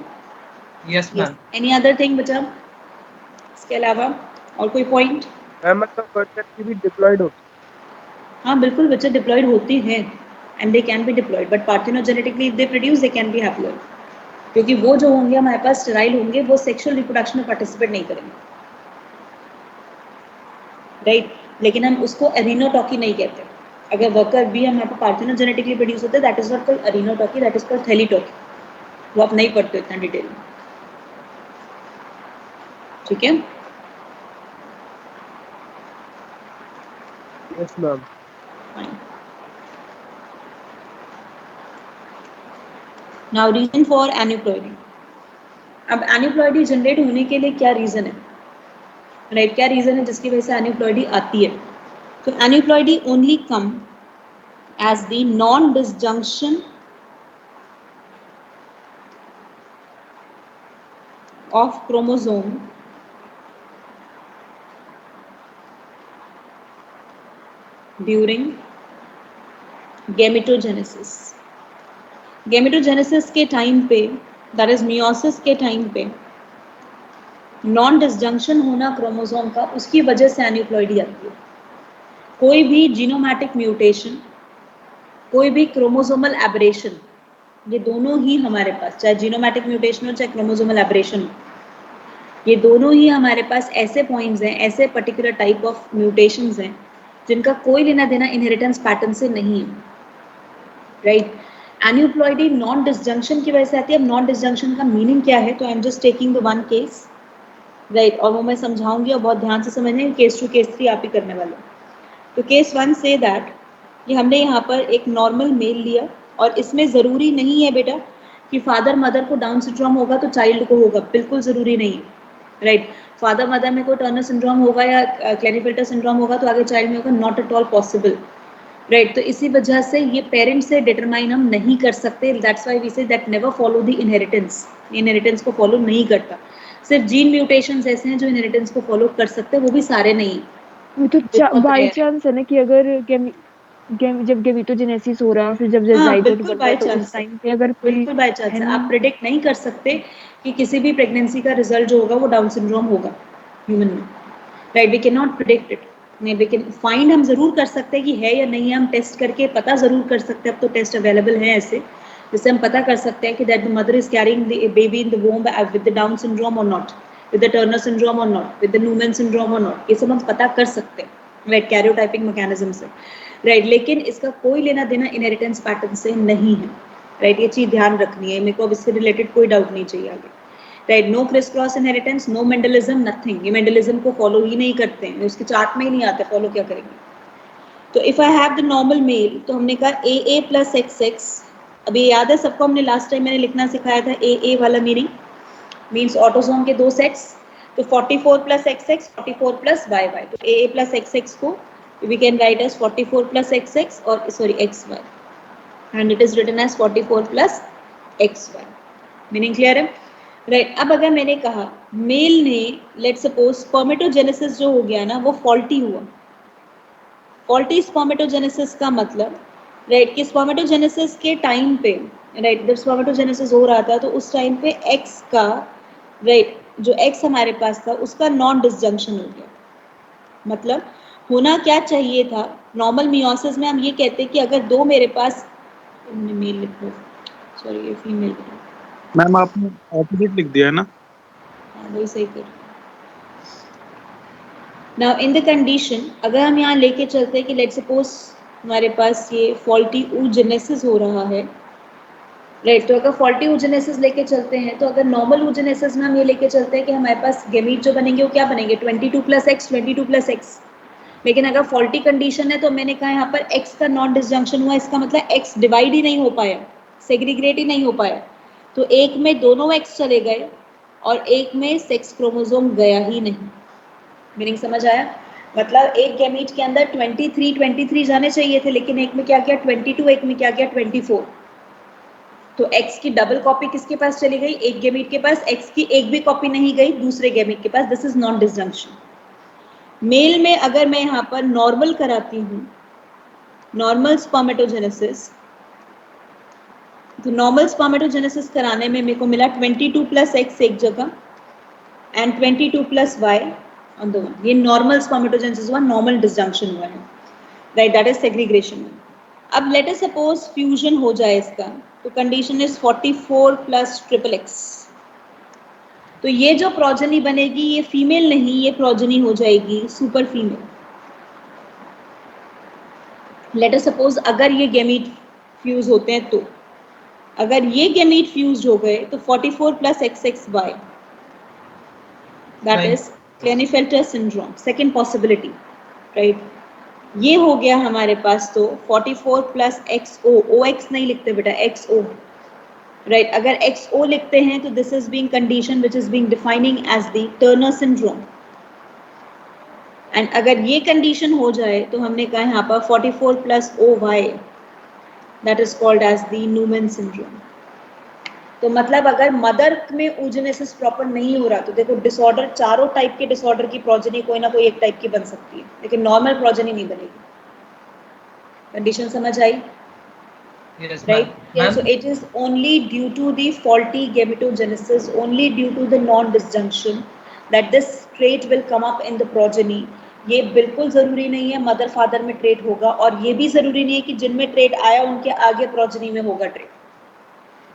Yes ma'am. Any other thing बचा इसके अलावा? और कोई पॉइंट? मैम मतलब वर्कर की भी डिप्लॉइड होगी? हाँ बिल्कुल बच्चे डिप्लॉयड होती हैं, and they can be diploid, but parthenogenetically if they produce they can be haploid. क्योंकि वो जो होंगे हमारे पास स्टेराइल होंगे, वो सेक्सुअल रिप्रोडक्शन में पार्टिसिपेट नहीं करेंगे. राइट. लेकिन हम उसको एरिनोटॉकी नहीं कहते. अगर वर्कर भी हमारे पास पार्थेनोजेनेटिकली प्रोड्यूस होते हैं, that is not called arrhenotoky, that is called thelytoky. वो आप नहीं पढ़ते इतना डिटेल में, ठीक है। Yes ma'am. Now reason for aneuploidy. अब एन्यूप्लॉइडी जनरेट होने के लिए क्या रीजन है, राइट, क्या रीजन है जिसकी वजह से एन्यूप्लॉइडी आती है। तो aneuploidy only come as the non disjunction of chromosome during gametogenesis। Gametogenesis के टाइम पे, दैट इज मियोसिस के टाइम पे नॉन डिसजंक्शन होना क्रोमोसोम का, उसकी वजह से एन्यूप्लॉइडी आती है। कोई भी जीनोमैटिक म्यूटेशन, कोई भी क्रोमोसोमल एबरेशन, ये दोनों ही हमारे पास, चाहे जीनोमैटिक म्यूटेशन हो चाहे क्रोमोसोमल एबरेशन हो, ये दोनों ही हमारे पास ऐसे पॉइंट्स हैं, ऐसे पर्टिकुलर टाइप ऑफ म्यूटेशंस हैं जिनका कोई लेना देना इनहेरिटेंस पैटर्न से नहीं है, राइट। एन्यूप्लॉइडी नॉन डिसजंक्शन की वजह से आती है। अब नॉन डिसजंक्शन का मीनिंग क्या है, तो I am just taking the one case, right, और वो मैं समझाऊंगी और बहुत ध्यान से समझना, केस 2 केस 3 आप ही करने वाले। तो केस 1 से दैट कि हमने यहाँ पर एक नॉर्मल मेल लिया, और इसमें ज़रूरी नहीं है बेटा कि फादर मदर को डाउन सिंड्रोम होगा तो चाइल्ड को होगा, बिल्कुल ज़रूरी नहीं है, राइट। फादर मदर में कोई टर्नर सिंड्रोम होगा या क्लेनेफेल्टर सिंड्रोम होगा तो आगे चाइल्ड में होगा, not at all possible, right. तो इसी वजह से ये पेरेंट्स से डिटरमाइन हम नहीं कर सकते, that's why we say that never follow the inheritance, inheritance को फॉलो नहीं करता। सिर्फ जीन म्यूटेशंस ऐसे हैं जो इनहेरिटेंस को फॉलो कर सकते हैं, वो भी सारे नहीं। वो तो बाई चांस है ना कि अगर जब गैमेटोजेनेसिस हो रहा है, फिर जब हाँ, जाइगोट बिल्कुल बन रहा बाय है, तो चांस उस टाइम पे अगर कोई बिल्कुल बाय चांस है है, ना, आप प्रिडिक्ट नहीं कर सकते कि किसी भी प्रेगनेंसी का रिजल्ट जो होगा वो डाउन सिंड्रोम होगा ह्यूमन में, right. We can not predict it, नहीं, वी कैन फाइंड, हम जरूर कर सकते हैं कि है या नहीं है, हम टेस्ट करके पता जरूर कर सकते हैं। अब तो टेस्ट अवेलेबल है ऐसे, जिससे हम पता कर सकते हैं कि that the mother is carrying the baby in the womb with the Down syndrome और not, with the Turner syndrome और not, with the Newman syndrome और नॉट, ये सब हम पता कर सकते हैं, राइट, कैरियोटाइपिंग मैकेनिज्म से, राइट। लेकिन इसका कोई लेना देना इनहेरिटेंस पैटर्न से नहीं है, राइट। ये चीज ध्यान रखनी है, मेरे को अब इससे रिलेटेड कोई डाउट नहीं चाहिए आगे, right. No criss cross inheritance, no Mendelism, nothing, ये मेंडलिज्म को फॉलो ही नहीं करते हैं, उसके चार्ट में ही नहीं आते, फॉलो क्या करेंगे। तो if I have the normal male, तो हमने कहा AA प्लस XX, अभी याद है सबको, हमने लास्ट टाइम मैंने लिखना सिखाया था AA वाला मीनिंग मीन्स ऑटोसोम के 2 सेट्स, तो 44 प्लस XX 44 प्लस YY, तो AA प्लस XX को we can write as 44 plus XX or sorry XY, and it is written as 44 plus XY, meaning clear है, राइट। अब अगर मैंने कहा मेल ने, लेट सपोज स्पर्मेटोजेनेसिस जो हो गया ना वो फॉल्टी हुआ, फॉल्टी स्पर्मेटोजेनेसिस का मतलब, राइट, कि स्पर्मेटोजेनेसिस के टाइम पे, राइट, जब स्पर्मेटोजेनेसिस हो रहा था तो उस टाइम पे एक्स का, राइट, जो एक्स हमारे पास था उसका नॉन डिसजंक्शन हो गया। मतलब होना क्या चाहिए था, नॉर्मल मियोसिस में हम ये कहते हैं कि अगर दो मेरे पास, मेल लिखो, सॉरी ये फीमेल, मैम आपने ऑपोजिट लिख दिया है ना, वही सही कर। नाउ इन द कंडीशन, अगर हम यहाँ लेके चलते हैं कि लेट सपोज हमारे पास ये फॉल्टी oogenesis हो रहा है, राइट, तो अगर फॉल्टी oogenesis लेके चलते हैं, तो अगर नॉर्मल oogenesis में हम ये लेके चलते हैं कि हमारे पास गेमीट जो बनेंगे वो क्या बनेंगे, 22 प्लस एक्स, 22 प्लस एक्स। लेकिन अगर फॉल्टी कंडीशन है तो मैंने कहा यहाँ पर x का नॉन डिसजंक्शन हुआ, इसका मतलब x डिवाइड ही नहीं हो पाया, सेग्रीग्रेट ही नहीं हो पाया, तो एक में दोनों x चले गए और एक में सेक्स क्रोमोसोम गया ही नहीं। मीनिंग समझ आया, मतलब एक गैमीट के अंदर 23 जाने चाहिए थे, लेकिन एक में क्या किया 22, एक में क्या किया 24, तो x की डबल कॉपी किसके पास चली गई, एक गैमीट के पास, x की एक भी कॉपी नहीं गई दूसरे गैमीट के पास, this is non disjunction. Male में अगर मैं यहाँ पर नॉर्मल कराती हूँ, नॉर्मल स्पर्मेटोजेनेसिस, तो नॉर्मल स्पर्मेटोजेनेसिस कराने में मेरे को मिला 22 प्लस एक्स एक जगह and 22 plus Y on the one, ये नॉर्मल स्पर्मेटोजेनेसिस हुआ, नॉर्मल डिसजंक्शन हुआ है, राइट, दैट इज सेग्रीग्रेशन। अब लेट अस सपोज फ्यूजन हो जाए इसका, तो condition is 44 plus triple x, तो ये जो प्रोजनी बनेगी ये फीमेल नहीं, ये प्रोजनी हो जाएगी super female. Let us suppose अगर ये गैमीट फ्यूज होते हैं तो, अगर ये गैमीट फ्यूज्ड हो गए तो 44 plus XXY, that Right. Is Klinefelter syndrome, second possibility, right. ये हो गया हमारे पास, तो 44 प्लस XO, OX नहीं लिखते बेटा, XO, राइट। अगर XO लिखते हैं तो this is being condition which is being defining as the Turner syndrome, and अगर ये कंडीशन हो जाए तो हमने कहा यहाँ पर 44 plus OY, that is called as the Newman syndrome. तो मतलब अगर मदर में oogenesis प्रॉपर नहीं हो रहा तो देखो डिसऑर्डर, चारों टाइप के डिसऑर्डर की प्रोजेनी कोई ना कोई एक टाइप की बन सकती है, लेकिन नॉर्मल प्रोजेनी नहीं बनेगी। कंडीशन समझ आई? Yes, Right? ma'am. So it is only due to the faulty gametogenesis, only due to the non-disjunction that this trait will come up in the progeny. ये बिल्कुल जरूरी नहीं है मदर फादर में trait होगा, और ये भी जरूरी नहीं है कि जिनमें ट्रेट आया उनके आगे प्रोजेनी में होगा ट्रेट,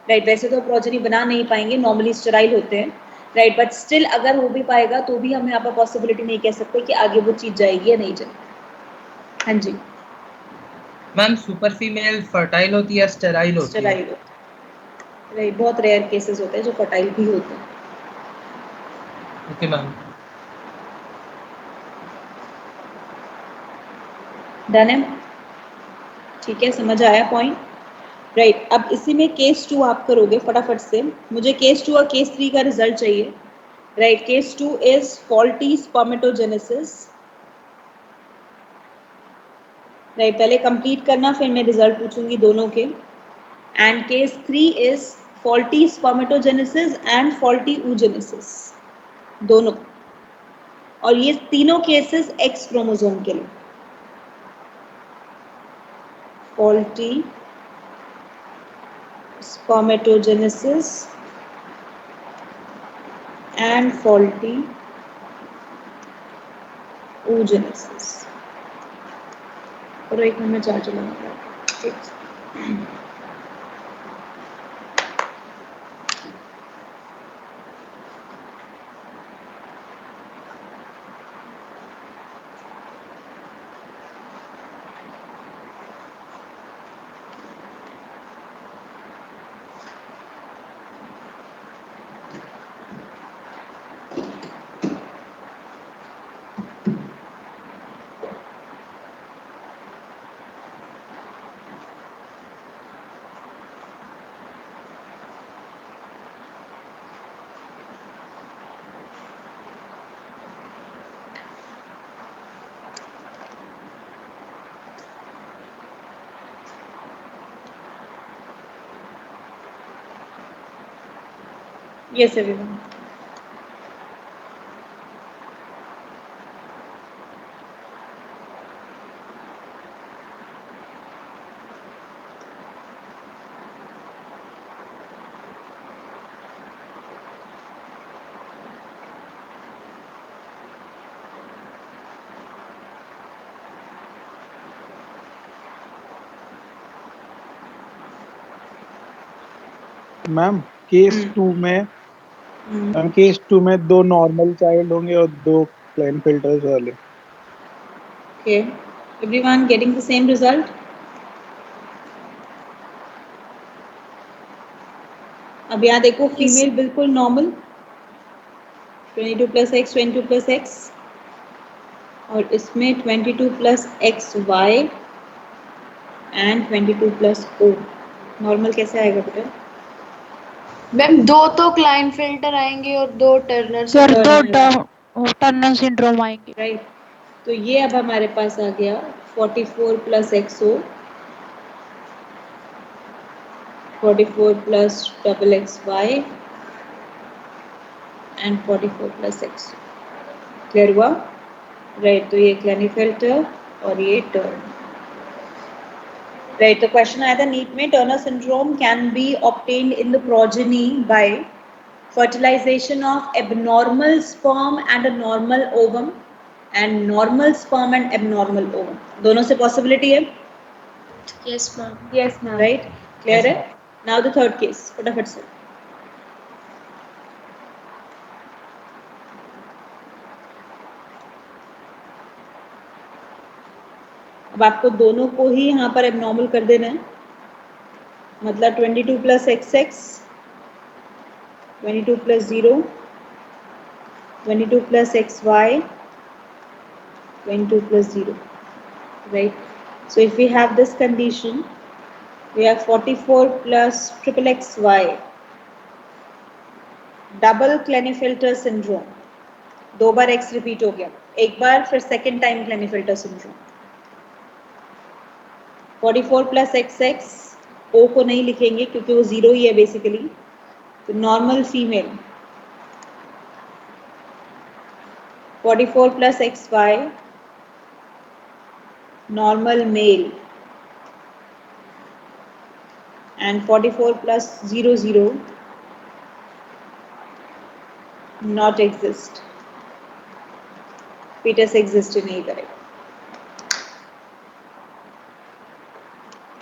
राइट। वैसे तो प्रोजेनी बना नहीं पाएंगे, नॉर्मली स्टेराइल होते हैं, राइट, बट स्टिल अगर हो भी पाएगा तो भी हम यहाँ पर पॉसिबिलिटी नहीं कह सकते कि आगे वो चीज जाएगी या नहीं जाएगी। हाँ जी मैम सुपर फीमेल फर्टाइल होती है, स्टेराइल होती है? स्टेराइल होते हैं, राइट। बहुत रेयर केसेस होते हैं जो फर्टाइल भी होते हैं। Okay ma'am. डन है, ठीक है, समझ आया पॉइंट, राइट। अब इसी में केस 2 आप करोगे फटाफट से, मुझे केस 2 और केस 3 का रिजल्ट चाहिए, right. Case 2 is faulty spermatogenesis, right. पहले कंप्लीट करना, फिर मैं रिजल्ट पूछूंगी दोनों के। And case 3 is faulty spermatogenesis and faulty oogenesis, दोनों, और ये तीनों केसेस एक्स क्रोमोसोम के लिए। Faulty spermatogenesis and faulty oogenesis। और एक मिनट चार्ज लगाऊंगा। Yes, everyone. मैम केस 2 में केस 2 में 2 नॉर्मल चाइल्ड होंगे और 2 क्लाइनफिल्टर्स वाले। Okay. Everyone getting the same result? अब यहाँ देखो फीमेल बिल्कुल normal, 22 plus X 22 plus X, और इसमें 22 plus X Y and 22 plus O. Normal कैसे आएगा बेटा? मैम 2 तो क्लाइनफिल्टर आएंगे और 2 Turner sir Turner, Turner syndrome आएंगे। राइट। तो ये अब हमारे पास आ गया 44 plus XO, 44 plus double X Y and 44 plus X. Clear हुआ? राइट। तो ये क्लेनिफिल्टर और ये टर्न, राइट। तो क्वेश्चन आया था नीट में, Turner syndrome can be obtained in the progeny by fertilization of abnormal sperm and a normal ovum and normal sperm and abnormal ovum, दोनों से possibility है? Yes, ma'am. Yes ma'am. Right? Clear Yes, है? Now the third case, फटाफट से। अब आपको दोनों को ही यहाँ पर abnormal कर देना है, मतलब 22 plus xx, 22 plus 0, 22 plus xy, 22 plus 0, right? So if we have this condition, we have 44 plus triple xy, double Klinefelter syndrome, 2 बार x रिपीट हो गया, एक बार फिर second time Klinefelter syndrome. 44 plus xx, O को नहीं लिखेंगे क्योंकि वो 0 ही है बेसिकली, तो normal female, 44 plus xy, normal male, and 44 plus 00 not exist. Fetus exist नहीं करेगा।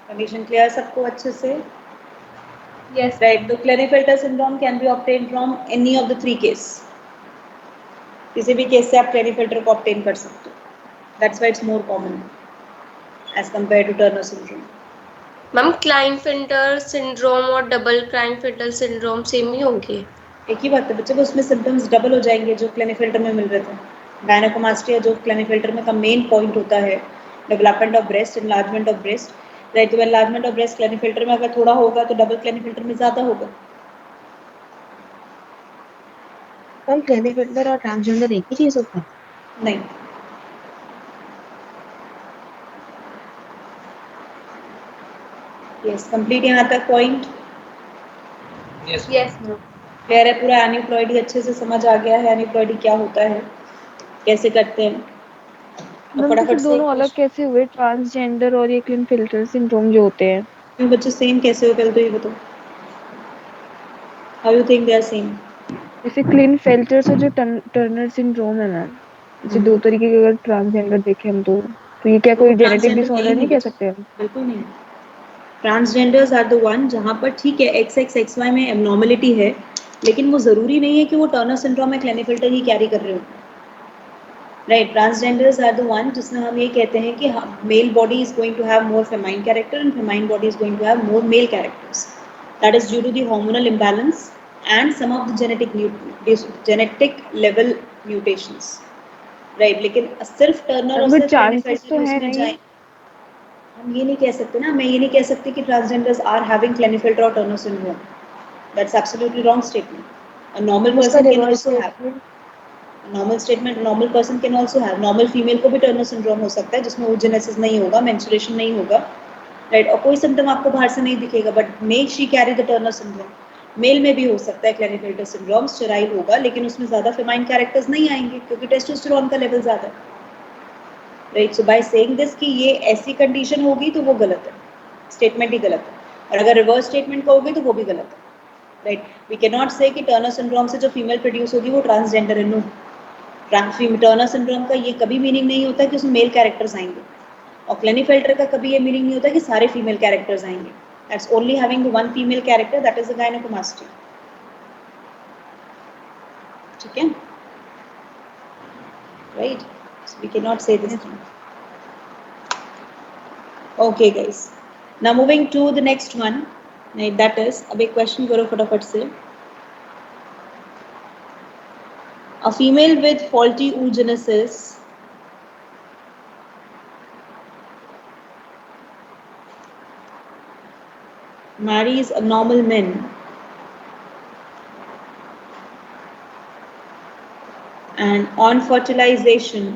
Condition clear सबको अच्छे से? Yes. Right. The Klinefelter syndrome can be obtained from any of the 3 cases. किसी भी केस से आप Klinefelter को obtain कर सकते हो. That's why it's more common as compared to Turner syndrome. Ma'am Klinefelter syndrome और डबल क्लाइनफिल्टर सिंड्रोम सेम ही होंगे? एक ही बात है बच्चे, उसमें सिम्टम्स डबल हो जाएंगे जो क्लिनेफिल्टर में मिल रहे थे। गायनेकोमास्टिया जो क्लिनेफिल्टर में का मेन पॉइंट होता है, development of breast, enlargement of breast, right? तो एनलार्जमेंट ऑफ ब्रेस्ट क्लिनेफिल्टर में अगर थोड़ा होगा तो डबल क्लिनेफिल्टर में ज्यादा होगा। मैम क्लिनेफिल्टर और ट्रांसजेंडर एक ही चीज होता है? नहीं, यस, कंप्लीट यहाँ तक point Yes. Yes, ma'am. Clear है? पूरा एनिप्लॉइडी अच्छे से समझ आ गया है, एनिप्लॉइडी क्या होता है, कैसे करते हैं? और मैम तो फिर फटाफट से दोनों अलग कैसे हुए, ट्रांसजेंडर और ये क्लिनेफिल्टर सिंड्रोम जो होते हैं? क्यों बच्चे सेम कैसे हो, पहले तो ये बताओ। How you think they are same? जैसे क्लिनेफेल्टर से जो टर्नर सिंड्रोम है मैम, जैसे 2 तरीके के अगर ट्रांसजेंडर देखें हम तो ये क्या कोई जेनेटिक डिसऑर्डर नहीं कह सकते हम? बिल्कुल नहीं। ट्रांसजेंडर्स आर द वन जहाँ पर ठीक है XX XY में एबनॉर्मलिटी है, लेकिन वो जरूरी नहीं है कि वो टर्नर सिंड्रोम में क्लिनेफिल्टर ही कैरी कर रहे हो, right? Transgenders are the one जिसमें हम ये कहते हैं कि male body is going to have more feminine character and feminine body is going to have more male characters, that is due to the hormonal imbalance and some of the genetic level mutations, right? लेकिन सिर्फ Turner और but सिर्फ chances तो क्लिनेफिल्टर है उसमें नहीं। जाए, हम ये नहीं कह सकते ना, मैं ये नहीं कह सकती कि ट्रांसजेंडर्स आर हैविंग क्लिनेफिल्टर और Turner syndrome, that's absolutely wrong statement. A normal उसका person can reverse also have, statement. Normal statement, normal person can also have, normal female को भी टर्नर सिंड्रोम हो सकता है जिसमें oogenesis नहीं होगा, मेंस्ट्रुएशन नहीं होगा, राइट? और कोई सिम्टम आपको बाहर से नहीं दिखेगा, but may she carry the Turner syndrome. Male में भी हो सकता है क्लिनेफिल्टर सिंड्रोम, स्टेराइल होगा लेकिन उसमें ज्यादा फेमाइन कैरेक्टर्स नहीं आएंगे क्योंकि टेस्टोस्टेरोन का लेवल ज्यादा है, right? So by saying this कि ये ऐसी कंडीशन होगी तो वो गलत है, स्टेटमेंट ही गलत है, और अगर रिवर्स स्टेटमेंट का होगी तो वो भी गलत है, राइट? वी कैन नॉट से कि टर्नर सिंड्रोम से जो फीमेल प्रोड्यूस होगी वो ट्रांसजेंडर है। नो, टर्नर सिंड्रोम का ये कभी मीनिंग नहीं होता कि उसमें मेल कैरेक्टर्स आएंगे, और क्लिनेफिल्टर का कभी ये मीनिंग नहीं होता कि सारे फीमेल कैरेक्टर्स आएंगे। That's only having the one female character, that is the gynaecomastia, ठीक है? Right, so we can not say this thing. Okay guys, now moving to the next one, that is, अब एक question करो फटाफट से। A female with faulty oogenesis marries a normal man and on fertilization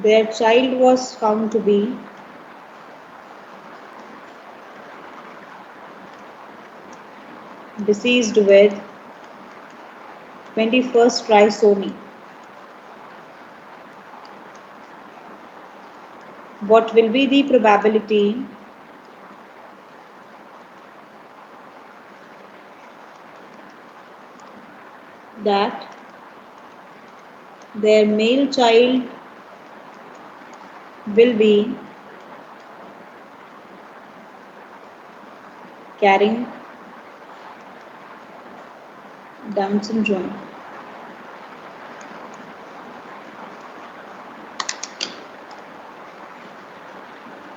their child was found to be deceased with 21st trisomy. What will be the probability that their male child will be carrying Down syndrome?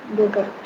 दो correct.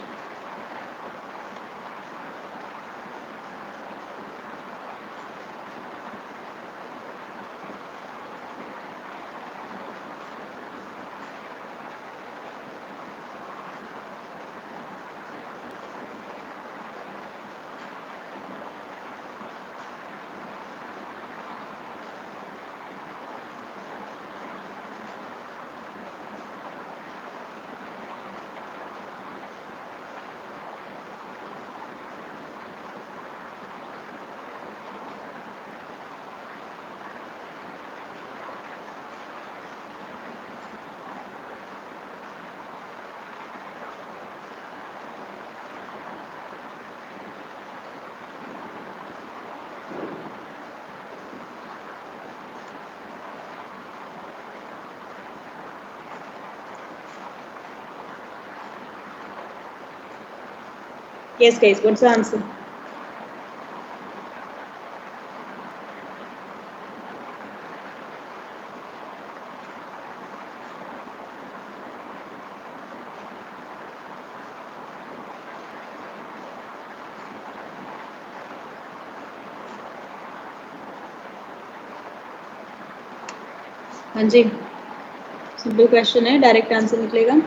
Yes guys, what's the answer? हाँ जी, simple question है, direct answer निकलेगा।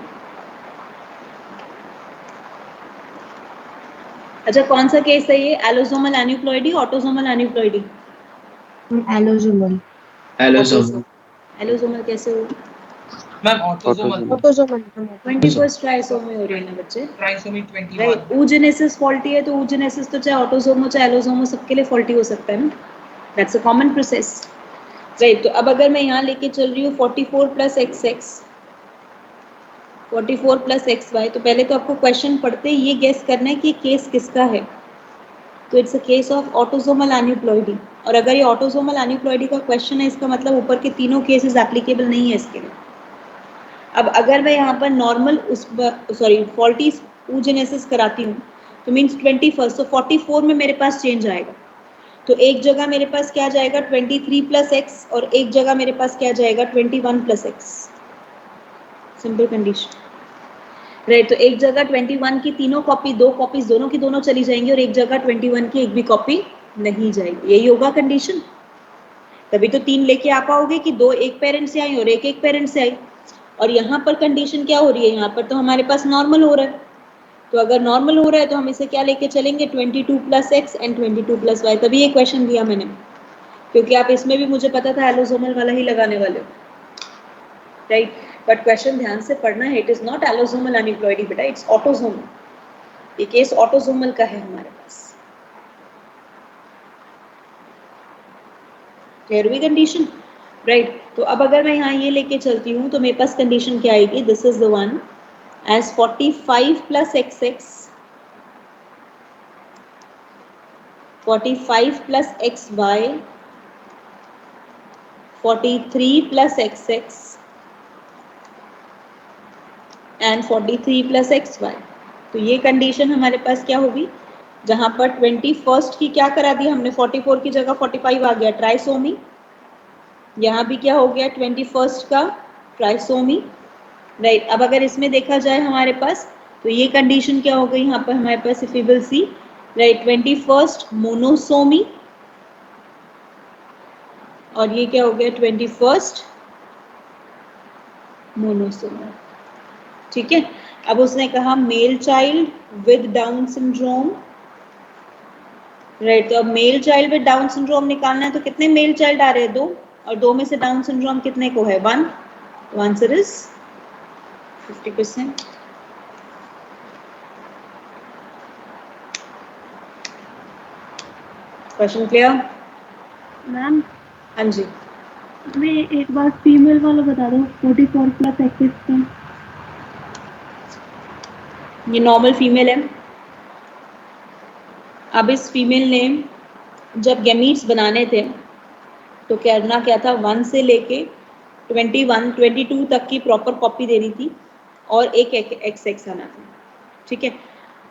अच्छा, कौन सा case है ये? एलोसोमल aneuploidy, autosomal aneuploidy? एलोसोमल। एलोसोमल कैसे हो? Ma'am autosomal. Autosomal. 21st trisomy हो रही है ना बच्चे? ट्राइसोमी 21। राइट, oogenesis फॉल्टी है तो oogenesis तो चाहे ऑटोसोमो चाहे एलोसोमो सबके लिए फॉल्टी हो सकता है ना, that's a common process. Right, तो अब अगर मैं यहाँ लेके चल रही हूँ 44 प्लस XX 44 प्लस XY, तो पहले तो आपको क्वेश्चन पढ़ते ही ये गेस करना है कि ये केस किसका है। तो it's a case of autosomal aneuploidy, और अगर ये ऑटोसोमल एन्यूप्लॉइडी का क्वेश्चन है, इसका मतलब ऊपर के तीनों केसेस एप्लीकेबल नहीं है इसके लिए। अब अगर मैं यहाँ पर नॉर्मल फॉल्टी oogenesis कराती हूँ तो मीन्स 21st, तो 44 में मेरे पास चेंज आएगा। तो एक जगह मेरे पास क्या जाएगा 23 प्लस x, और एक जगह मेरे पास क्या जाएगा 21 plus x। Simple condition. Right, तो एक जगह 21 की तीनों कॉपी, दो कॉपीज दोनों की दोनों चली जाएंगी, और एक जगह 21 की एक भी कॉपी नहीं जाएगी। यही होगा कंडीशन। तभी तो 3 लेके आ पाओगे कि 2 एक पेरेंट से आई और एक एक पेरेंट से आई। और यहाँ पर कंडीशन क्या हो रही है, यहाँ पर तो हमारे पास नॉर्मल हो रहा है। तो अगर नॉर्मल हो रहा है तो हम इसे क्या लेके चलेंगे 22 plus x and 22 plus y। तभी ये क्वेश्चन दिया मैंने, क्योंकि आप इसमें भी मुझे पता था एलोसोमल वाला ही लगाने वाले हो। राइट, बट क्वेश्चन ध्यान से पढ़ना है, इट इज नॉट एलोसोमल एन्यूप्लॉइडी बेटा, इट्स ऑटोसोमल। ये केस ऑटोसोमल का है हमारे पास। क्लियर हुई कंडीशन? राइट, तो अब अगर मैं यहाँ ये लेके चलती हूँ तो मेरे पास कंडीशन क्या आएगी, this is the one as 45 plus XX 45 plus XY 43 plus XX and 43 plus XY। तो ये कंडीशन हमारे पास क्या होगी, जहां पर 21st की क्या करा दी हमने, 44 की जगह 45 आ गया, ट्राइसोमी। यहाँ भी क्या हो गया 21st का ट्राइसोमी। राइट, अब अगर इसमें देखा जाए हमारे पास, तो ये कंडीशन क्या हो गई यहाँ पर हमारे पास, if you will see, right, 21st monosomy, और ये क्या हो गया 21st मोनोसोमी। ठीक है, अब उसने कहा male child with down syndrome. Right, तो अब male child with down syndrome निकालना है, तो कितने मेल चाइल्ड आ रहे हैं, 2, और 2 में से डाउन सिंड्रोम कितने को है, 1। तो answer is 50%। Question clear? Ma'am हाँ जी, मैं एक बार फीमेल वाला बता दो, 44 प्लस एक्स का। ये नॉर्मल फीमेल है। अब इस फीमेल ने जब गैमीट्स बनाने थे तो करना क्या था, 1 से लेके 21 22 तक की प्रॉपर कॉपी देनी थी, और एक XX आना था। ठीक है,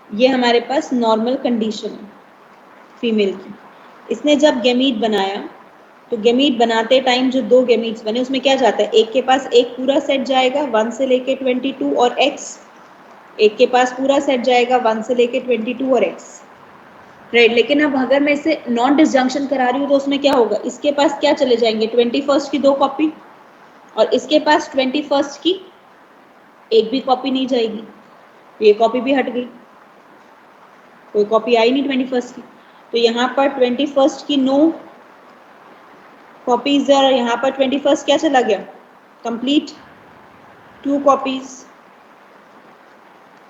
ये हमारे पास नॉर्मल कंडीशन है फीमेल की। इसने जब गैमीट बनाया तो गैमीट बनाते टाइम जो 2 गैमीट्स बने उसमें क्या जाता है, एक के पास एक पूरा सेट जाएगा 1 से लेके 22 और X, एक के पास पूरा सेट जाएगा 1 से लेके 22 और x, राइट। लेकिन अब अगर मैं इसे नॉन डिसजंक्शन करा रही हूँ तो उसमें क्या होगा, इसके पास क्या चले जाएंगे 21st की 2 कॉपी और इसके पास 21st की एक भी कॉपी नहीं जाएगी, ये कॉपी भी हट गई, कोई कॉपी आई नहीं 21st की। तो यहाँ पर 21st की 9 कॉपीज और यहाँ पर 21st क्या चला गया, कंप्लीट 2 कॉपीज।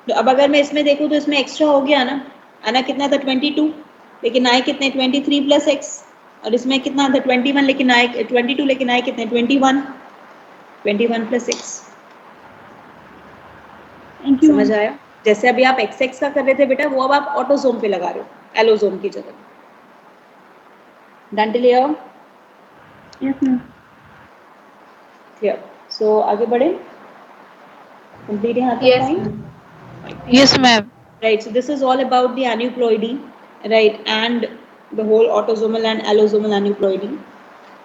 तो अब अगर मैं इसमें देखूँ तो इसमें एक्स्ट्रा हो गया ना, आना कितना था 22, लेकिन आए कितने 23 प्लस x, और इसमें कितना था 21 लेकिन आए 22 लेकिन आए कितने 21 प्लस x। समझ आया? जैसे अभी आप x का कर रहे थे बेटा, वो अब आप ऑटोसोम पे लगा रहे हो एलोसोम की जगह। Done till here? Yes ma'am. Clear? So आगे बढ़े, कंप्लीट यहाँ तक Yes, point? Yes, ma'am. Right, so this is all about the aneuploidy, right, and the whole autosomal and allosomal aneuploidy.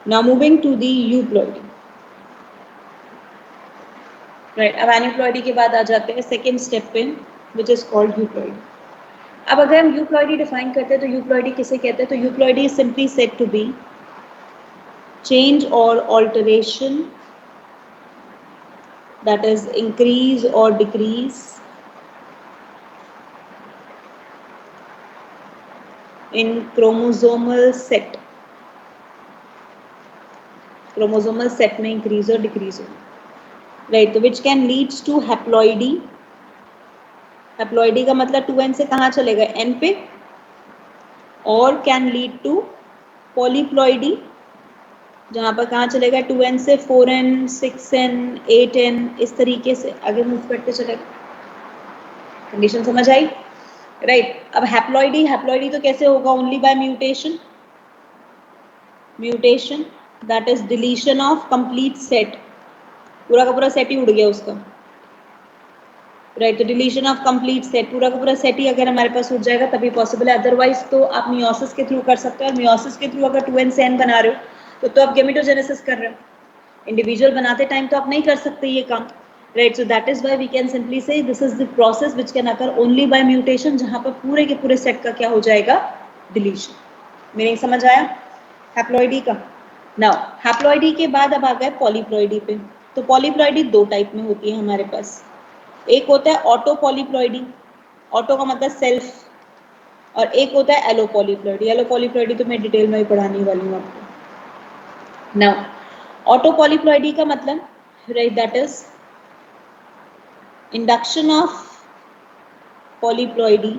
Now moving to the euploidy, right. अब aneuploidy के बाद आ जाते हैं second step पे, which is called euploidy. अब अगर हम euploidy define करते हैं तो euploidy किसे कहते हैं? तो euploidy is simply said to be change or alteration, that is increase or decrease in chromosomal set, chromosomal set में increase or decrease हो, right, तो which can leads to haploidy. haploidy का मतलब 2n से कहाँ चलेगा, n पे, और can lead to polyploidy, जहाँ पर कहाँ चलेगा 2n से 4n 6n 8n, इस तरीके से आगे मूव करते चलेगा। कंडीशन समझ आई? राइट। अब हैप्लॉइडी तो कैसे होगा, only by mutation, that is deletion of complete set, पूरा का पूरा सेट ही उड़ गया उसका, राइट। तो डिलीशन ऑफ कंप्लीट सेट, पूरा का पूरा सेट ही अगर हमारे पास उड़ जाएगा तभी पॉसिबल है, अदरवाइज तो आप मियोसिस के थ्रू कर सकते हो, और मियोसिस के थ्रू अगर 2n से n बना रहे हो तो आप गेमेटोजेनेसिस कर रहे हो, इंडिविजुअल बनाते टाइम तो आप नहीं कर सकते ये काम, right, so that is why we can simply say this is the process which can occur only by mutation, जहाँ पर पूरे के पूरे सेट का क्या हो जाएगा, डिलीशन। मीनिंग समझ आया हैप्लॉइडी का? नाउ हैप्लॉइडी के बाद अब आ गए पॉलीप्लॉइडी पे। तो पॉलीप्लॉइडी 2 टाइप में होती है हमारे पास, एक होता है ऑटो पॉलीप्लॉइडी, ऑटो का मतलब सेल्फ, और एक होता है एलो पॉलीप्लॉइडी। एलो पॉलीप्लॉइडी तो मैं डिटेल में ही पढ़ाने वाली हूँ आपको। नाउ ऑटो पॉलीप्लॉइडी का मतलब, right, that is induction of polyploidy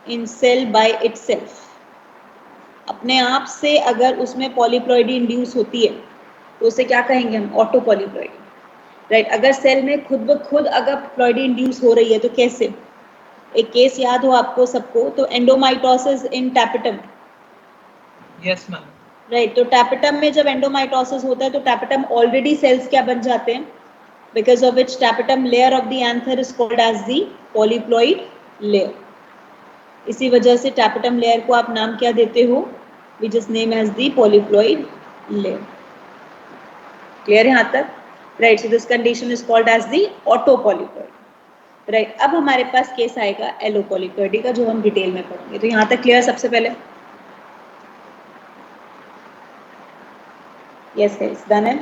in cell by itself, अपने आप से अगर उसमें पॉलीप्लॉइडी इंड्यूस होती है तो उसे क्या कहेंगे हम, ऑटो पॉलीप्लॉइडी, राइट। अगर सेल में खुद ब खुद अगर प्लॉइडी इंड्यूस हो रही है तो कैसे, एक केस याद हो आपको सबको, तो एंडोमाइटोसिस इन टैपेटम, यस मैम, राइट। तो टैपेटम में जब एंडोमाइटोसिस होता है तो टैपेटम ऑलरेडी सेल्स क्या बन जाते हैं, because of which tapetum layer of the anther is called as the polyploid layer. इसी वजह से टैपेटम लेयर को आप नाम क्या देते हो, which is name as the polyploid layer. Clear यहाँ तक? Right, so this condition is called as the autopolyploid, right. अब हमारे पास केस आएगा एलो पॉलीप्लॉइडी का, जो हम डिटेल में पढ़ेंगे। तो यहाँ तक क्लियर सबसे पहले? Yes, guys, done it.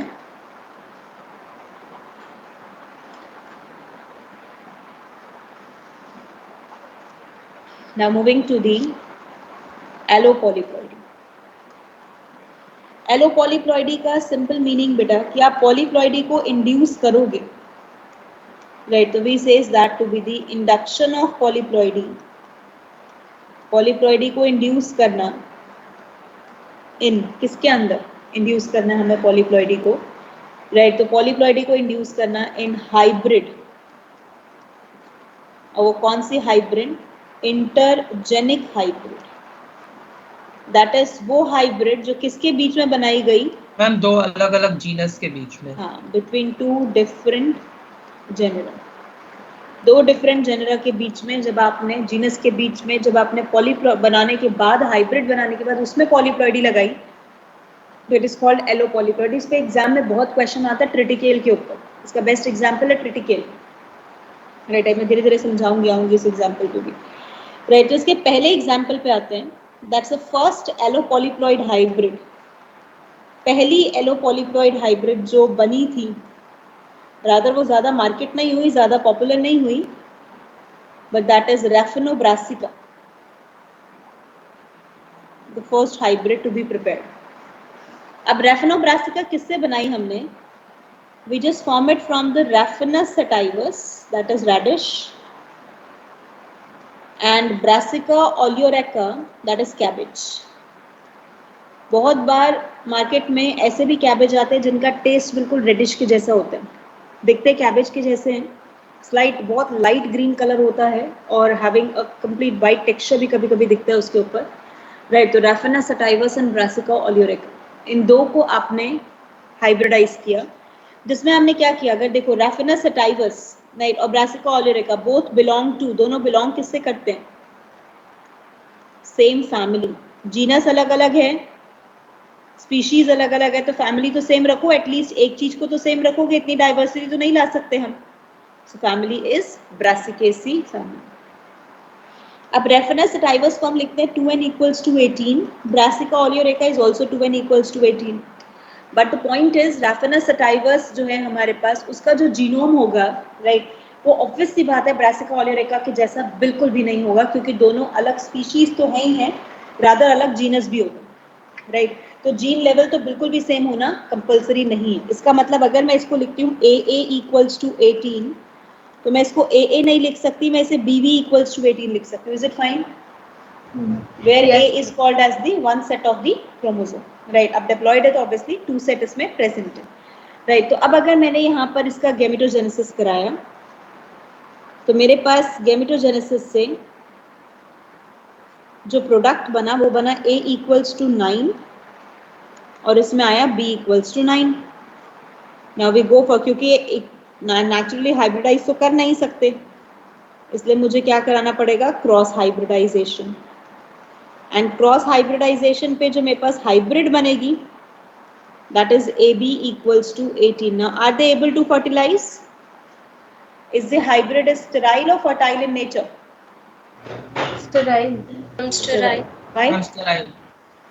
Now moving to the allopolyploidy. Allopolyploidy का सिंपल मीनिंग बेटा कि आप पॉलीप्लॉइडी को इंड्यूस करोगे, राइट। तो we says that to be the induction of polyploidy, polyploidy को इंड्यूस करना इन किसके अंदर, इंड्यूस करना है हमें पॉलीप्लॉइडी को, राइट। तो पॉलीप्लॉइडी को इंड्यूस करना इन हाइब्रिड, और वो कौन सी hybrid, intergeneric hybrid, that is वो हाइब्रिड जो किसके बीच में बनाई गई मैम, 2 अलग अलग जीनस के बीच में, हाँ, between 2 different genera, 2 different genera के बीच में, जब आपने जीनस के बीच में जब आपने पॉलीप्लॉइड बनाने के बाद, हाइब्रिड बनाने के बाद उसमें पॉलीप्लॉइडी लगाई, तो it is called allopolyploid. इस पे एग्जाम में बहुत क्वेश्चन आता है ट्रिटिकेल के ऊपर, इसका बेस्ट एग्जाम्पल है ट्रिटिकेल। राइट, मैं धीरे धीरे समझाऊंगी आऊंगी इस एग्जाम्पल को भी। राइट, तो इसके पहले एग्जाम्पल पे आते हैं। That's the first allopolyploid hybrid. पहली एलो पॉलीप्लॉइड हाइब्रिड जो बनी थी, रादर वो ज्यादा मार्केट नहीं हुई, ज्यादा पॉपुलर नहीं हुई, but that is raphanobrassica, the first hybrid to be prepared. अब रैफिनो ब्रासिका किससे बनाई हमने? We just form it from the Raphanus sativus, that is radish, and Brassica oleoreca, that is cabbage. बहुत बार मार्केट में ऐसे भी कैबेज आते हैं जिनका टेस्ट बिल्कुल रेडिश के जैसा होता है, दिखते कैबेज के जैसे हैं, स्लाइट बहुत लाइट ग्रीन कलर होता है और having a complete white texture भी कभी कभी दिखता है उसके ऊपर। राइट, तो Raphanus sativus and Brassica oleoreca, इन दो को आपने हाइब्रिडाइज किया, जिसमें हमने क्या किया? अगर देखो Raphanus sativus राइट और Brassica oleoreca both belong to, दोनों बिलोंग किससे करते हैं? Same family. जीनस अलग अलग है, स्पीशीज अलग अलग है, तो फैमिली तो सेम रखो, एटलीस्ट एक चीज को तो सेम रखोगे, इतनी डाइवर्सिटी तो नहीं ला सकते हम। So family is Brassicaceae family. अब Raphanus sativus को हम लिखते हैं 2n equals to 18, Brassica oleoreca is also 2n equals to 18। But the point is Raphanus sativus जो है हमारे पास, उसका जो जीनोम होगा राइट, वो ऑब्वियस सी बात है Brassica oleoreca के जैसा बिल्कुल भी नहीं होगा, क्योंकि दोनों अलग स्पीशीज तो है ही हैं, रादर अलग जीनस भी होगा। राइट, तो जीन लेवल तो बिल्कुल भी सेम होना कंपलसरी नहीं है। इसका मतलब अगर मैं इसको लिखती हूँ AA equals to 18, तो मैं इसको AA नहीं लिख सकती, मैं इसे BB equals to 18 लिख सकती हूँ। Is it fine? Where Yes. A is called as the one set of the chromosome, right? अब diploid है तो obviously two set इसमें present है, right? तो अब अगर मैंने यहाँ पर इसका गेमेटोजेनेसिस कराया, तो मेरे पास गेमेटोजेनेसिस से जो प्रोडक्ट बना वो बना A equals to 9 और इसमें आया B equals to 9। Now we go for, क्योंकि नेचुरली हाइब्रिडाइज तो कर नहीं सकते, इसलिए मुझे क्या कराना पड़ेगा? Cross hybridisation. And cross hybridisation पे जो मेरे पास हाइब्रिड बनेगी, that is AB equals to 18। Now are they able to fertilize? Is the hybrid sterile or fertile in nature? Sterile. Sterile. Right? sterile.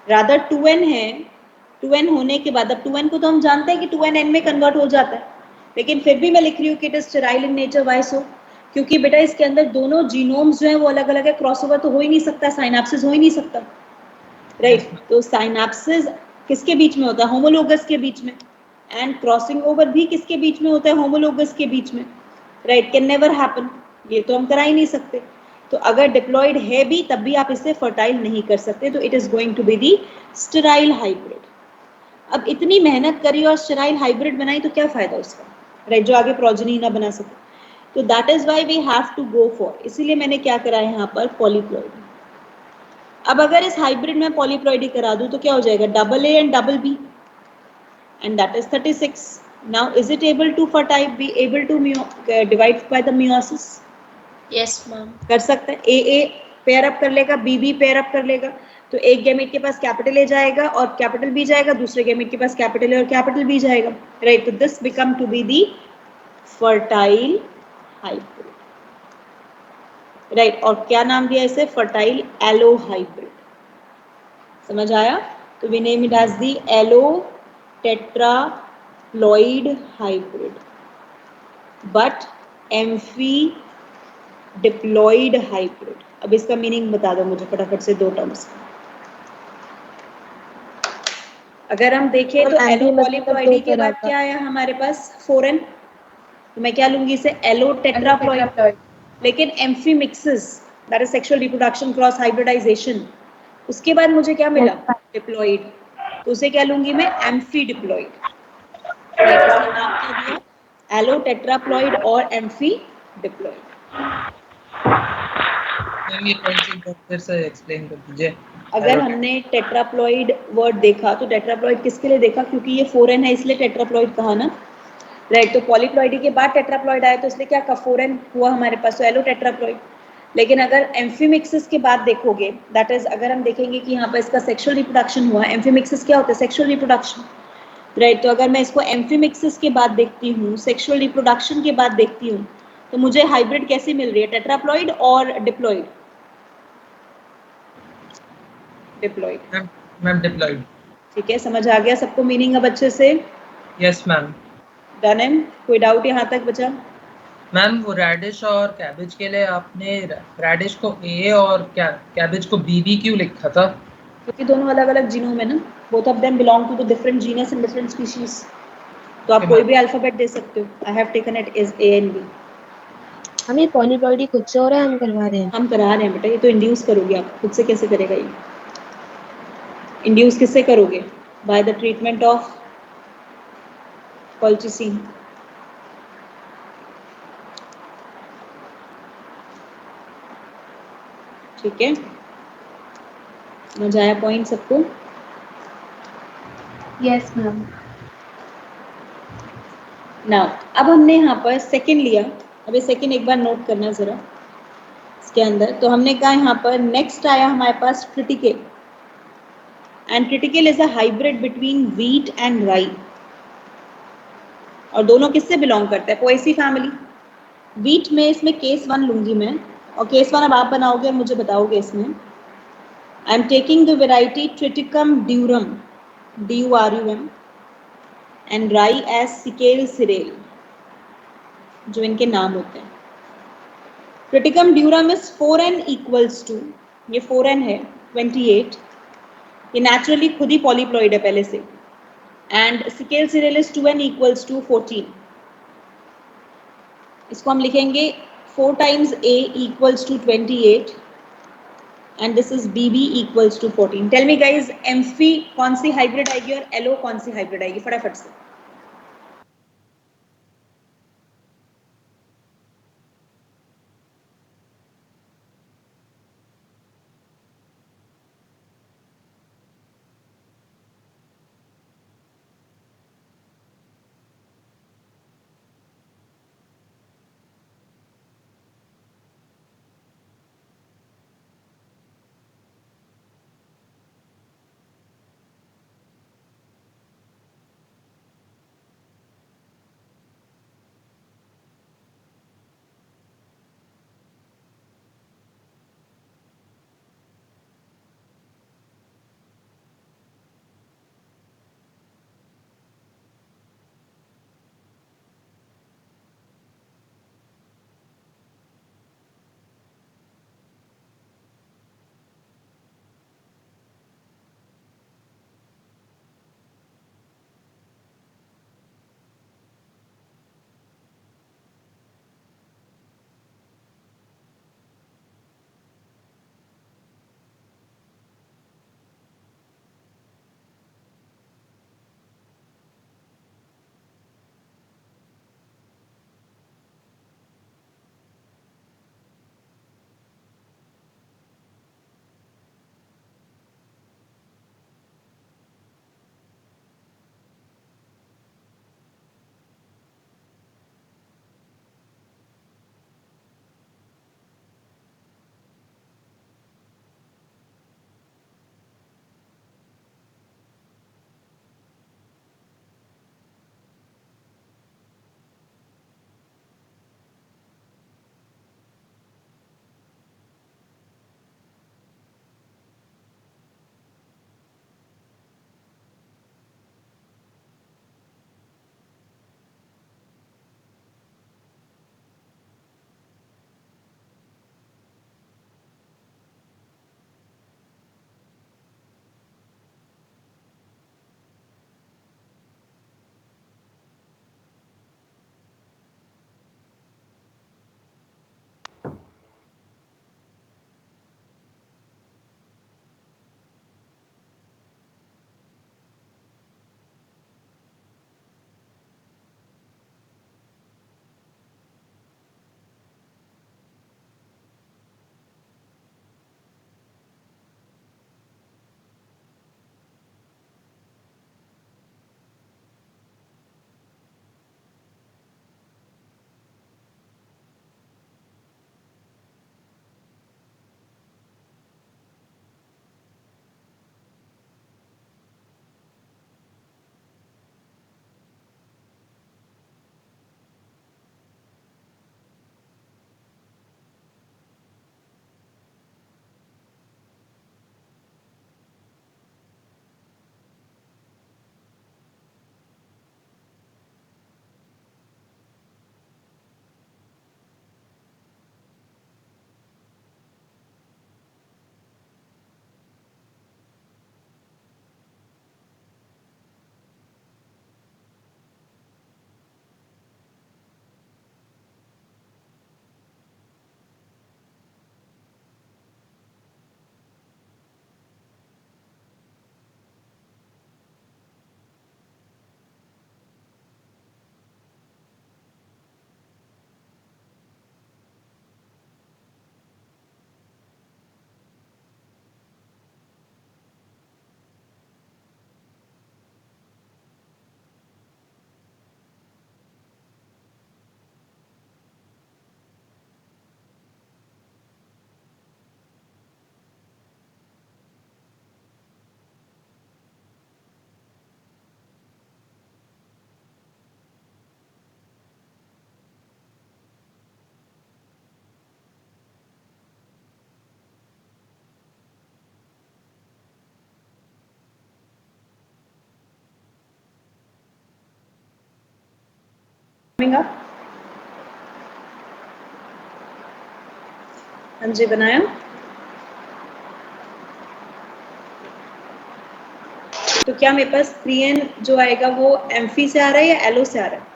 Rather 2n है, 2n होने के बाद, अब 2n को तो हम जानते हैं कि 2n n में कन्वर्ट हो जाता है, लेकिन फिर भी मैं लिख रही हूँ कि it is sterile in nature. Why so? क्योंकि बेटा इसके अंदर दोनों जीनोम्स जो है वो अलग अलग है, क्रॉसओवर तो हो ही नहीं सकता, साइनेप्सिस हो ही नहीं सकता। राइट, तो साइनेप्सिस किसके बीच में होता है? होमोलोगस के बीच में। एंड क्रॉसिंग ओवर भी किसके बीच में होता है? होमोलोगस के बीच में। राइट, कैन नेवर हैपन, ये तो हम करा ही नहीं सकते। तो अगर डिप्लॉयड है भी तब भी आप इसे फर्टाइल नहीं कर सकते, तो it is going to be the sterile hybrid. अब इतनी मेहनत करी और स्टेराइल हाइब्रिड बनाई तो क्या फायदा उसका? राइट, जो आगे प्रोजेनी ना बना सके। तो that is why we have to go for, इसीलिए मैंने क्या करा है यहाँ पर? पॉलीप्लॉइड। अब अगर इस हाइब्रिड में पॉलीप्लॉइडी करा दूं तो क्या हो जाएगा? Double A and double B, and that is 36। Now is it able to fertile, be able to divide by the meiosis? Yes, ma'am. कर सकते हैं। ए पेयर अप कर लेगा, बी पेयर अप कर लेगा, तो एक गैमेट के पास कैपिटल ए जाएगा और कैपिटल बी जाएगा, दूसरे गैमेट के पास कैपिटल ए और कैपिटल बी जाएगा। राइट, तो this become to be the fertile hybrid. Right, और क्या नाम दिया इसे? Fertile allo hybrid. समझ आया? तो we name it as the allotetraploid hybrid, but amphidiploid hybrid. अब इसका मीनिंग बता दो मुझे फटाफट से, दो टर्म्स। अगर हम देखें तो एलो पॉलीप्लॉइडी के बाद क्या आया हमारे पास? 4n, तो मैं क्या लूंगी इसे? Allo tetraploid. लेकिन amphimixis, that is sexual reproduction cross hybridization, उसके बाद मुझे क्या मिला? डिप्लॉइड, तो उसे क्या लूंगी मैं? Amphi diploid. इसका नाम क्या दिया? एलो टेट्राप्लॉइड और एम्फी डिप्लॉइड। मैम ये कॉन्सेप्ट फिर से एक्सप्लेन कर दीजिए। अगर हमने टेट्राप्लॉइड वर्ड देखा तो टेट्राप्लॉइड किसके लिए देखा? क्योंकि ये 4n है इसलिए टेट्राप्लॉइड कहा ना। राइट, तो पॉलीप्लॉइडी के बाद टेट्राप्लॉइड आया तो इसलिए क्या कहा? 4n हुआ हमारे पास, तो एलो टेट्राप्लॉइड। लेकिन अगर एम्फीमिक्सिस के बाद देखोगे, दैट इज अगर हम देखेंगे कि यहाँ पर इसका सेक्सुअल रिप्रोडक्शन हुआ, एम्फीमिक्सिस क्या होता है? Sexual reproduction, right. तो अगर मैं इसको एम्फीमिक्सिस के बाद देखती हूँ, सेक्सुअल रिप्रोडक्शन के बाद देखती हूँ, तो मुझे हाइब्रिड कैसी मिल रही है? टेट्राप्लॉइड और डिप्लॉइड? डिप्लॉइड। Ma'am diploid. ठीक है, समझ आ गया सबको मीनिंग अब अच्छे से? Yes ma'am. डन है, कोई डाउट यहाँ तक बचा? मैम वो रेडिश और कैबेज के लिए आपने रेडिश को ए और कैबेज को बी क्यों लिखा था? क्योंकि दोनों अलग अलग जीनोम है ना, both of them belong to the different genus and different species. तो आप Okay, कोई ma'am. भी अल्फाबेट दे सकते हो। I have taken it is A and B. हमें पॉलीप्लॉइडी खुद से हो रहा है, हम करवा रहे हैं? हम करा रहे हैं बेटा, ये तो इंड्यूस करोगे आप, खुद से कैसे करेगा ये? इंड्यूस किससे करोगे? By the treatment of colchicine. ठीक है, समझ आया पॉइंट सबको? Yes ma'am. नाउ अब हमने यहाँ पर सेकंड लिया, अब ये सेकंड एक बार नोट करना जरा इसके अंदर। तो हमने कहा यहाँ पर नेक्स्ट आया हमारे पास triticale, and triticale is a hybrid between wheat and rye, और दोनों किससे बिलोंग करते हैं? Poaceae family. व्हीट में इसमें केस 1 लूंगी मैं, और केस 1 अब आप बनाओगे और मुझे बताओगे इसमें। I am taking the variety Triticum durum, DURUM, and rye as Secale cereale, जो इनके नाम होते हैं। Triticum durum is 4n equals to, ये 4n है 28, ये नेचुरली खुद ही पॉलीप्लॉइड है पहले से, and Secale cereale is 2n equals to 14। इसको हम लिखेंगे 4 times A equals to 28 and this is BB equals to 14. Tell me guys, amphi कौन सी हाइब्रिड आएगी और एलो कौन सी हाइब्रिड आएगी? फटाफट से। Coming up? हाँ जी, बनाया। तो क्या मेरे पास 3n जो आएगा वो एम्फी से आ रहा है या एलो से आ रहा है?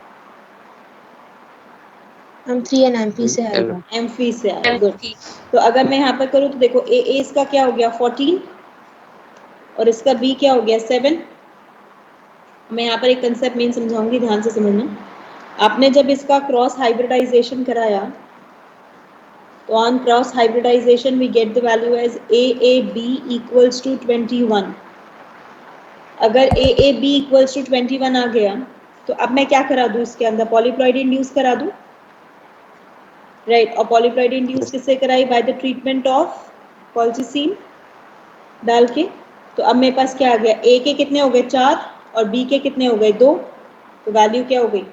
हम 3n MP से आएगा। एम्फी से आ रहा है, गुड। एम्फी। तो अगर मैं यहाँ पर करूँ तो देखो ए इसका क्या हो गया 14 और इसका बी क्या हो गया 7। मैं यहाँ पर एक कंसेप्ट मेन समझाऊंगी, ध्यान से समझना। आपने जब इसका क्रॉस हाइब्रिडाइजेशन कराया तो on cross hybridisation we get the value as AAB equals to 21। अगर AAB इक्वल्स टू 21 आ गया तो अब मैं क्या करा दूँ इसके अंदर? पॉलीप्लॉइडी इंड्यूस करा दूँ, राइट। और पॉलीप्लॉइडी इंड्यूस किससे कराई? By the treatment of colchicine डाल के। तो अब मेरे पास क्या आ गया? A के कितने हो गए 4 और B के कितने हो गए 2। तो वैल्यू क्या हो गई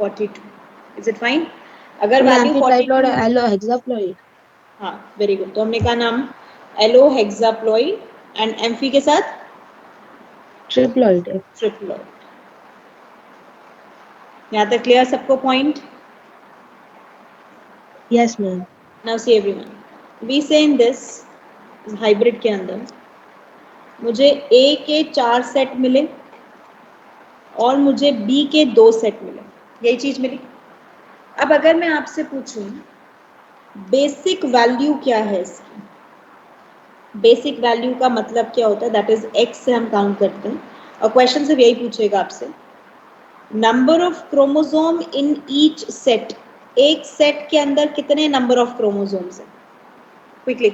42। Is it fine? अगर वैल्यू 42, एलो हेक्साप्लॉइड। हाँ वेरी गुड। तो हमने कहा नाम एलो हेक्साप्लॉइड एंड एम्फी के साथ ट्रिप्लॉइड। ट्रिप्लॉइड। यहाँ तक क्लियर सबको point? Yes ma'am. Now see everyone, we say in this hybrid के अंदर मुझे A के 4 सेट मिले और मुझे B के 2 सेट मिले, यही चीज मिली। अब अगर मैं आपसे पूछूं बेसिक वैल्यू क्या है इसकी? बेसिक वैल्यू का मतलब क्या होता है? दैट इज x से हम काउंट करते हैं और क्वेश्चन सिर्फ यही पूछेगा आपसे, number of chromosome in each set. एक सेट के अंदर कितने नंबर ऑफ क्रोमोसोम्स हैं? Quickly,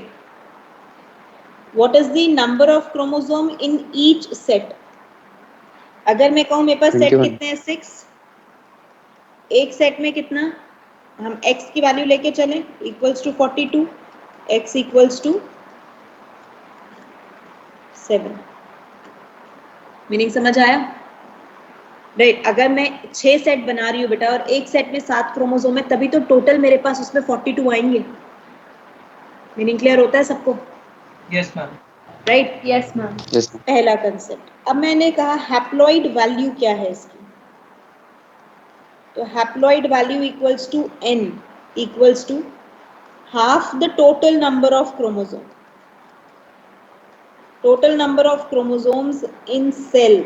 what is the number of chromosome in each set? अगर मैं कहूं मेरे पास सेट कितने हैं 6, एक सेट में कितना? हम x की वैल्यू लेके चलें equals to 42, x equals to 7। Meaning समझ आया? राइट। अगर मैं 6 सेट बना रही हूँ बेटा और एक सेट में 7 क्रोमोसोम है तभी तो टोटल मेरे पास उसमें 42 आएंगे। मीनिंग क्लियर होता है सबको? Yes ma'am. Right, yes ma'am. पहला कंसेप्ट। अब मैंने कहा हैप्लॉइड वैल्यू क्या है इसकी? तो haploid value equals to n equals to half the total number of chromosome. Total number of chromosomes in cell.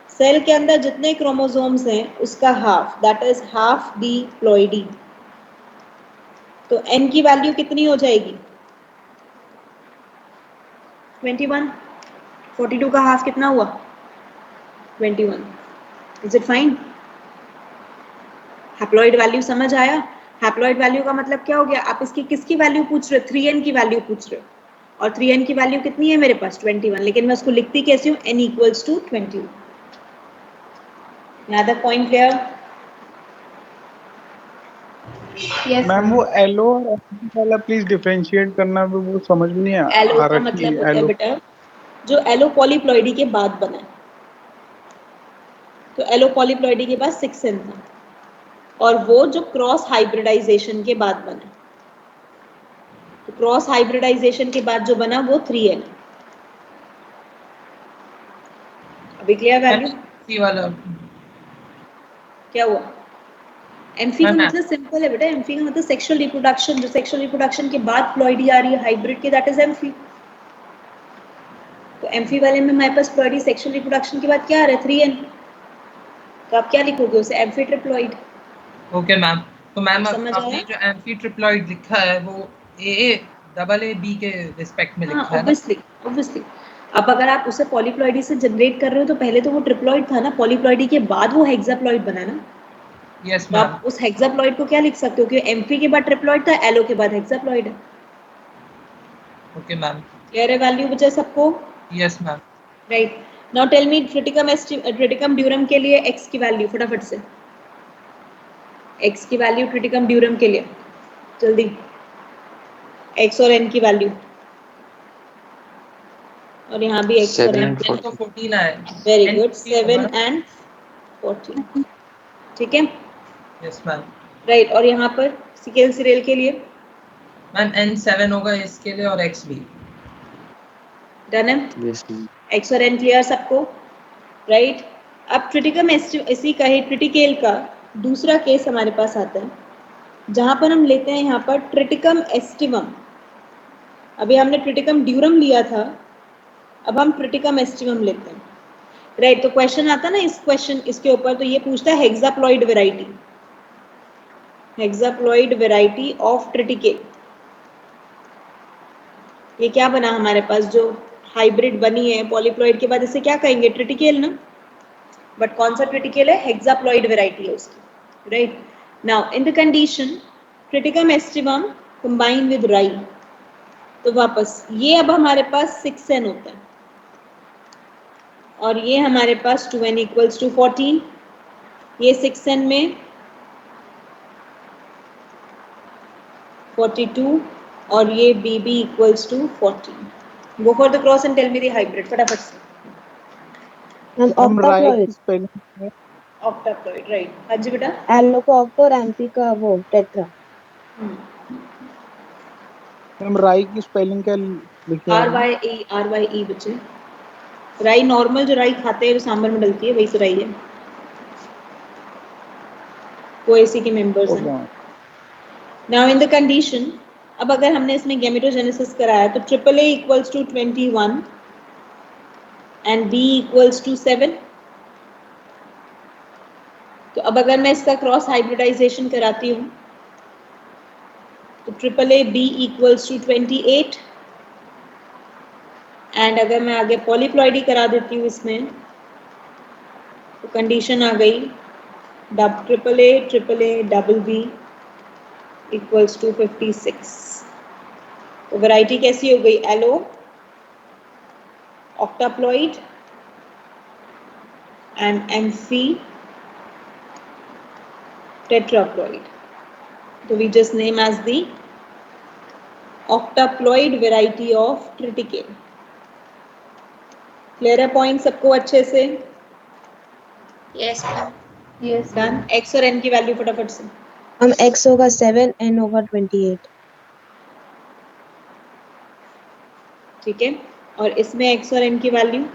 Cell के अंदर जितने क्रोमोसोम्स हैं उसका half, that is half the ploidy. तो n की वैल्यू कितनी हो जाएगी 21। 42 का हाफ कितना हुआ 21। Is it fine? Haploid value समझ आया? हैप्लॉइड वैल्यू का मतलब क्या हो गया? आप इसकी किसकी वैल्यू पूछ रहे हो? 3n की वैल्यू पूछ रहे हो और 3n की वैल्यू कितनी है मेरे पास 21, लेकिन मैं उसको लिखती कैसे हूँ? n equals to 21। यहाँ तक पॉइंट क्लियर? यस मैम वो एलो और एम्फी वाला प्लीज डिफरेंशिएट करना, वो समझ में नहीं एलो आ का रहा मतलब कि होता है एलो। बेटा जो एलो पॉलीप्लॉइडी के बाद बना है। तो एलो पॉलीप्लॉइडी के बाद 6n था और वो जो क्रॉस हाइब्रिडाइजेशन के बाद बना, तो क्रॉस हाइब्रिडाइजेशन के बाद जो बना वो 3n। अभी क्लियर वैल्यू? एम्फी वाला क्या हुआ? एम्फी का मैम, मतलब सिंपल है बेटा, एम्फी का मतलब सेक्सुअल रिप्रोडक्शन। जो सेक्सुअल रिप्रोडक्शन के बाद प्लॉइडी आ रही है हाइब्रिड के, दैट इज एम्फी। तो एम्फी वाले में हमारे पास प्लॉइडी सेक्सुअल रिप्रोडक्शन के बाद क्या आ रहा है 3n। तो आप क्या लिखोगे उसे? Amphi triploid. Okay ma'am. तो मैम समझ आपने आया? जो एम्फी ट्रिप्लॉइड लिखा है वो AA के रिस्पेक्ट में हाँ लिखा है ना? Obviously obviously. अब अगर आप उसे पॉलीप्लॉइडी से जनरेट कर रहे हो तो पहले तो वो ट्रिप्लॉइड था ना, पॉलीप्लॉइडी के बाद वो हेक्साप्लॉइड बना ना। यस तो मैम। आप उस हेक्साप्लॉइड को क्या लिख सकते हो कि एम्फी के बाद ट्रिप्लॉइड था, एलो के बाद हेक्साप्लॉइड है। Okay ma'am. क्लियर है वैल्यू बचा सबको? Yes ma'am. Right. Now tell me Triticum durum के लिए x की वैल्यू फटाफट से। x की वैल्यू ट्रिटिकम ड्यूरम के लिए जल्दी, x और n की वैल्यू। और यहाँ भी x और n। 10 तो 14 आए। Very N good, 14 7 and 14। ठीक है, यस मैम। राइट। और यहाँ पर सिकेल सीरियल के लिए मैम N 7 होगा इसके लिए और X भी। डन है? x और n क्लियर सबको? राइट। अब ट्रिटिकम इसी का ही ट्रिटिकेल का दूसरा केस हमारे पास आता है, जहां पर हम लेते हैं यहाँ पर ट्रिटिकम एस्टिवम। अभी हमने ट्रिटिकम ड्यूरम लिया था, अब हम ट्रिटिकम एस्टिवम लेते हैं, राइट। तो क्वेश्चन आता ना इसके ऊपर, तो ये पूछता है हेक्साप्लॉइड वेराइटी ऑफ ट्रिटिकेल। ये क्या बना हमारे पास, जो हाइब्रिड बनी है पॉलीप्लॉइड के बाद, इसे क्या कहेंगे, ट्रिटिकेल ना। बट कौन सा ट्रिटिकेल है, हेक्साप्लॉइड वेराइटी है उसकी, right. Now in the condition Triticum aestivum combine with राई, तो वापस ये अब हमारे पास 6n होता है और ये हमारे पास 2n इक्वल्स टू 14। ये 6n में 42 और ये bb equals to 14। Go for the cross and tell me the hybrid फटाफट से। हम write octaploid, spelling octaploid, right. हाँ जी बेटा। एलो का ऑक्टा और एम्पी का वो टेट्रा। हम राई की स्पेलिंग क्या लिखे हैं? RYE बच्चे, राई नॉर्मल जो राई खाते हैं, जो सांभर में डलती है, वही से राई है। वो इसी के मेंबर्स हैं। Okay. Now in the condition, अब अगर हमने इसमें गैमेटोजेनेसिस कराया तो AAA equals to 21 and B equals to 7। तो अब अगर मैं इसका क्रॉस हाइब्रिडाइजेशन कराती हूँ तो AAA B equals to 28 and अगर मैं आगे पॉलीप्लॉइडी करा देती हूँ इसमें, तो कंडीशन आ गई AAA double B equals to 56। तो वैरायटी कैसी हो गई, allo, octaploid and amphi tetraploid. So we just name as the octaploid variety of triticale. Clear है point सबको अच्छे से? Yes, ma'am. Yes. Done. X और N की वैल्यू फटाफट से। हम x होगा 7, n होगा 28। ठीक है, और इसमें X और N की वैल्यू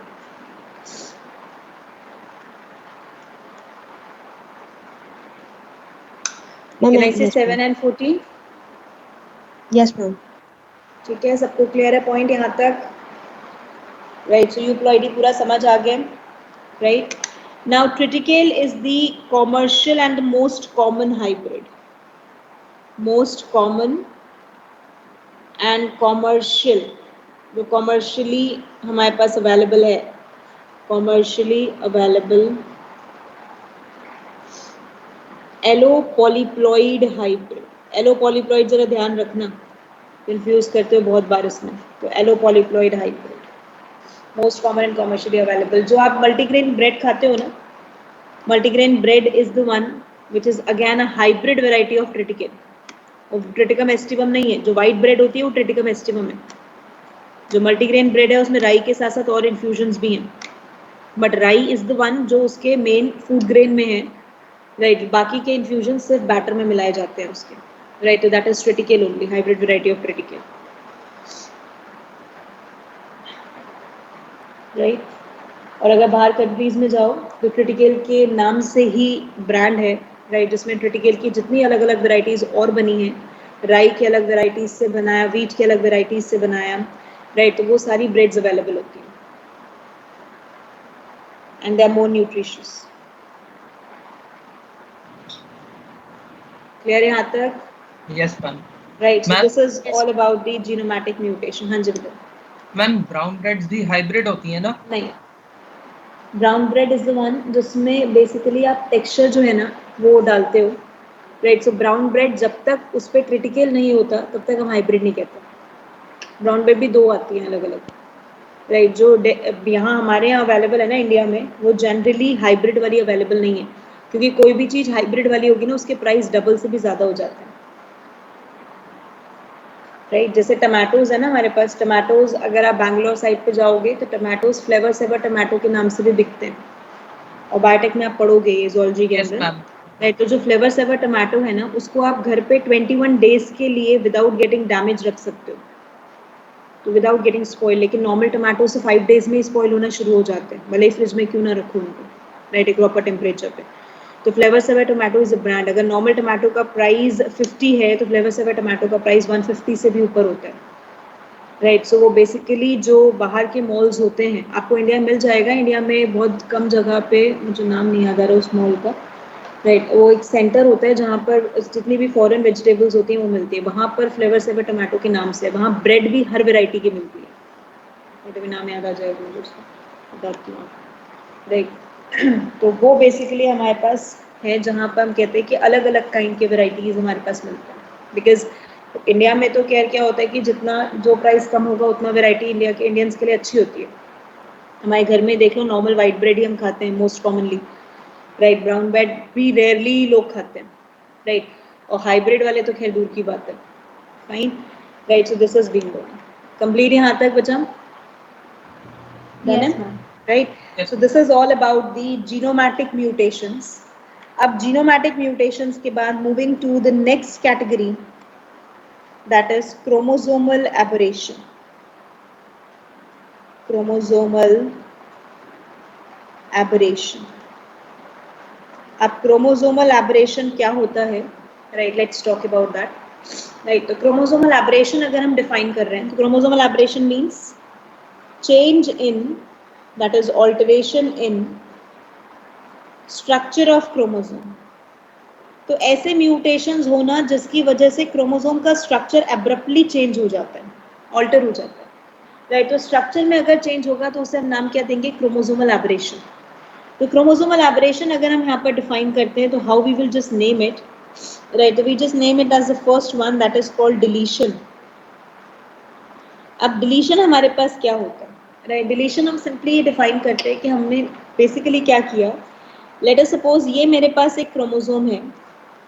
मैम से 7 and 14। Yes ma'am. ठीक है, सबको क्लियर है पॉइंट यहाँ तक, राइट। सो यूप्लॉइडी पूरा समझ आ गया, right. Now triticale is the commercial and most common hybrid, most common and commercial, जो कॉमर्शियली हमारे पास अवेलेबल है, commercially available allopolyploid hybrid. Allopolyploid जरा ध्यान रखना, कंफ्यूज करते हो बहुत बार इसमें। तो allopolyploid hybrid most common and commercially available. जो आप मल्टीग्रेन ब्रेड खाते हो ना, multigrain bread is the one which is again a hybrid variety of triticale. वो ट्रिटिकम एस्टिवम नहीं है, जो व्हाइट ब्रेड होती है वो ट्रिटिकम एस्टिवम है। जो मल्टीग्रेन ब्रेड है उसमें राई के साथ साथ और इन्फ्यूजन्स भी हैं, बट राई इज द वन जो उसके मेन फूड ग्रेन में है, राइट। बाकी के इन्फ्यूजन सिर्फ बैटर में मिलाए जाते हैं उसके, राइट। तो that is triticale only, hybrid variety of triticale, right. और अगर बाहर कंट्रीज में जाओ तो ट्रिटिकेल के नाम से ही ब्रांड है, राइट, जिसमें ट्रिटिकेल की जितनी अलग अलग वेराइटीज और बनी हैं, राई की अलग वेराइटीज से बनाया, वीट की अलग वेराइटीज से बनाया, राइट। तो वो सारी ब्रेड्स अवेलेबल होती हैं and they are more nutritious. Clear है यहाँ तक? Yes, ma'am. Right, so Ma'am? this is all about the genomatic mutation. हाँ जी बेटा। मैम ब्राउन ब्रेड्स भी हाइब्रिड होती है ना? नहीं, brown bread is the one जिसमें बेसिकली आप टेक्सचर जो है ना वो डालते हो, राइट। सो ब्राउन ब्रेड जब तक उस पर क्रिटिकल नहीं होता तब तक हम हाइब्रिड नहीं कहते। ब्राउन ब्रेड भी दो आती हैं अलग अलग, राइट। जो यहाँ हमारे यहाँ अवेलेबल है ना इंडिया में, वो जनरली हाइब्रिड वाली अवेलेबल नहीं है, क्योंकि कोई भी चीज़ हाइब्रिड वाली होगी ना उसके प्राइस डबल से भी ज़्यादा हो जाते हैं, राइट। जैसे टमाटोज है ना हमारे पास, टमाटोज अगर आप बैंगलोर साइड पे जाओगे तो टमाटोज फ्लेवर सेवर टमाटो के नाम से भी बिकते हैं, और बायोटेक में आप पढ़ोगे ये ज़ूलॉजी के Yes, अंदर, ma'am. राइट। तो जो फ्लेवर सेवर टमाटो है ना उसको आप घर पे 21 डेज के लिए विदाउट गेटिंग डैमेज रख सकते हो, तो विदाउट गेटिंग स्पॉइल। लेकिन नॉर्मल टमाटो से 5 डेज में ही स्पॉइल होना शुरू हो जाते हैं, भले ही फ्रिज में क्यों ना रखो उनको, राइट, एक प्रॉपर टेम्परेचर पे। तो flavour saver tomato is a brand. अगर नॉर्मल टोमेटो का प्राइस 50 है तो फ्लेवर सेवर टोमेटो का प्राइस 150 से भी ऊपर होता है, राइट। सो वो बेसिकली जो बाहर के मॉल्स होते हैं, आपको इंडिया में मिल जाएगा, इंडिया में बहुत कम जगह पे, मुझे नाम नहीं याद आ रहा उस मॉल का, राइट। वो एक सेंटर होता है जहाँ पर जितनी भी फॉरेन वेजिटेबल्स होती हैं वो मिलती है, वहाँ पर फ्लेवर सेवर टोमेटो के नाम से। वहाँ ब्रेड भी हर वेराइटी की मिलती है, मुझे भी नाम याद आ जाएगा मुझे उसका, बताती हूँ, राइट। तो वो बेसिकली हमारे पास है जहाँ पर हम कहते हैं कि अलग अलग काइंड के वेराइटीज़ हमारे पास मिलते हैं। बिकॉज इंडिया में तो क्या होता है कि जितना जो प्राइस कम होगा उतना वेराइटी इंडिया के इंडियंस के लिए अच्छी होती है। हमारे घर में देख लो, नॉर्मल वाइट ब्रेड ही हम खाते हैं most commonly, right. Brown bread भी रेयरली लोग खाते हैं, राइट। और हाइब्रिड वाले तो खैर दूर की बात है, fine, right. So this is being done complete. यहाँ तक बचा, Yes, ma'am. right? So this is all about the genomatic mutations. अब genomatic mutations के बाद moving to the next category, that is chromosomal aberration. Chromosomal aberration. अब chromosomal aberration क्या होता है, right? Let's talk about that. Right, तो chromosomal aberration अगर हम define कर रहे हैं तो chromosomal aberration means change in, that is alteration in structure of chromosome. तो ऐसे म्यूटेशंस होना जिसकी वजह से क्रोमोसोम का स्ट्रक्चर एब्रप्टली चेंज हो जाता है, ऑल्टर हो जाता है, राइट। तो स्ट्रक्चर में अगर चेंज होगा तो उसे हम नाम क्या देंगे, क्रोमोसोमल एबरेशन। तो क्रोमोसोमल एबरेशन अगर हम यहाँ पर डिफाइन करते हैं तो how we will just name it, right. तो we just name it as the first one, that is called deletion. अब डिलीशन हमारे पास क्या होता है, राइट। डिलीशन हम सिंपली ये डिफाइन करते हैं कि हमने बेसिकली क्या किया, लेट अस सपोज ये मेरे पास एक क्रोमोसोम है,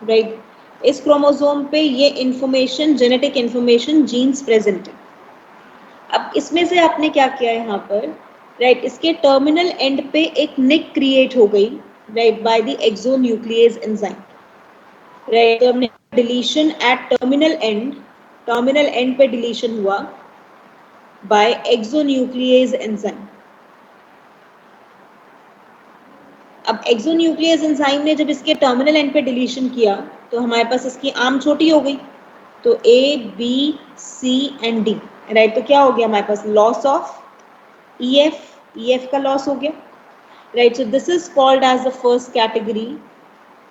राइट। इस क्रोमोसोम पे ये information, genetic information, genes present है। अब इसमें से आपने क्या किया यहाँ पर, राइट, इसके टर्मिनल एंड पे एक निक क्रिएट हो गई, right, by the exonuclease enzyme, right. तो हमने डिलीशन एट टर्मिनल एंड पे डिलीशन हुआ बाय एक्सोन्यूक्लियेज एंजाइम। अब एक्सोन्यूक्लियस एंजाइम ने जब इसके टर्मिनल एंड पे डिलीशन किया तो हमारे पास इसकी आर्म छोटी हो गई, तो A B C and D, right. तो क्या हो गया हमारे पास, लॉस ऑफ ईएफ का लॉस हो गया, right. So this is called as the first category.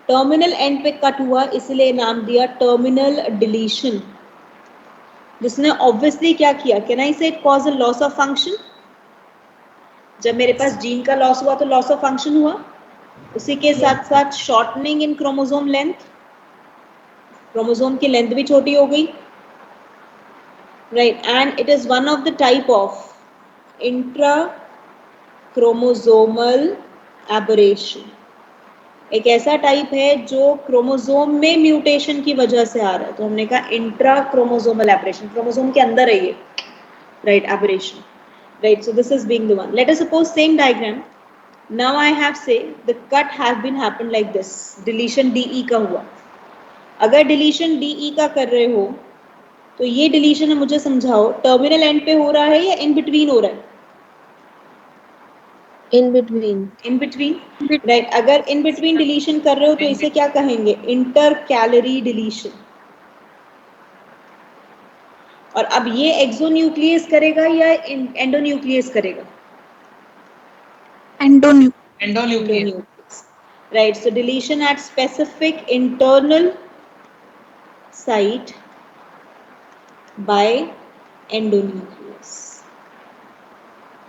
Terminal end पे कट हुआ इसलिए नाम दिया टर्मिनल डिलीशन, जिसने ऑब्वियसली क्या किया, कैन आई से it cause a loss of function. जब मेरे पास जीन का लॉस हुआ तो लॉस ऑफ फंक्शन हुआ, उसी के साथ साथ शॉर्टनिंग इन क्रोमोसोम लेंथ, क्रोमोसोम की लेंथ भी छोटी हो गई, right. And it is one of the type of intra chromosomal aberration. एक ऐसा टाइप है जो क्रोमोसोम में म्यूटेशन की वजह से आ रहा है, तो हमने कहा इंट्रा क्रोमोसोमल एबरेशन, क्रोमोसोम के अंदर है ये, right, aberration, right. So this is being the one. Let us suppose same diagram, now I have say the cut have been happened like this, deletion DE का हुआ। अगर deletion DE का कर रहे हो तो ये deletion है, मुझे समझाओ, टर्मिनल एंड पे हो रहा है या इन बिटवीन हो रहा है, इन बिटवीन, राइट। अगर इन बिटवीन डिलीशन कर रहे हो तो इसे क्या कहेंगे, इंटर कैलोरी डिलीशन। और अब ये एक्सोन्यूक्लियस करेगा या एंडोन्यूक्लियस करेगा, endonuclease, right। So deletion at specific internal site by endonuclease,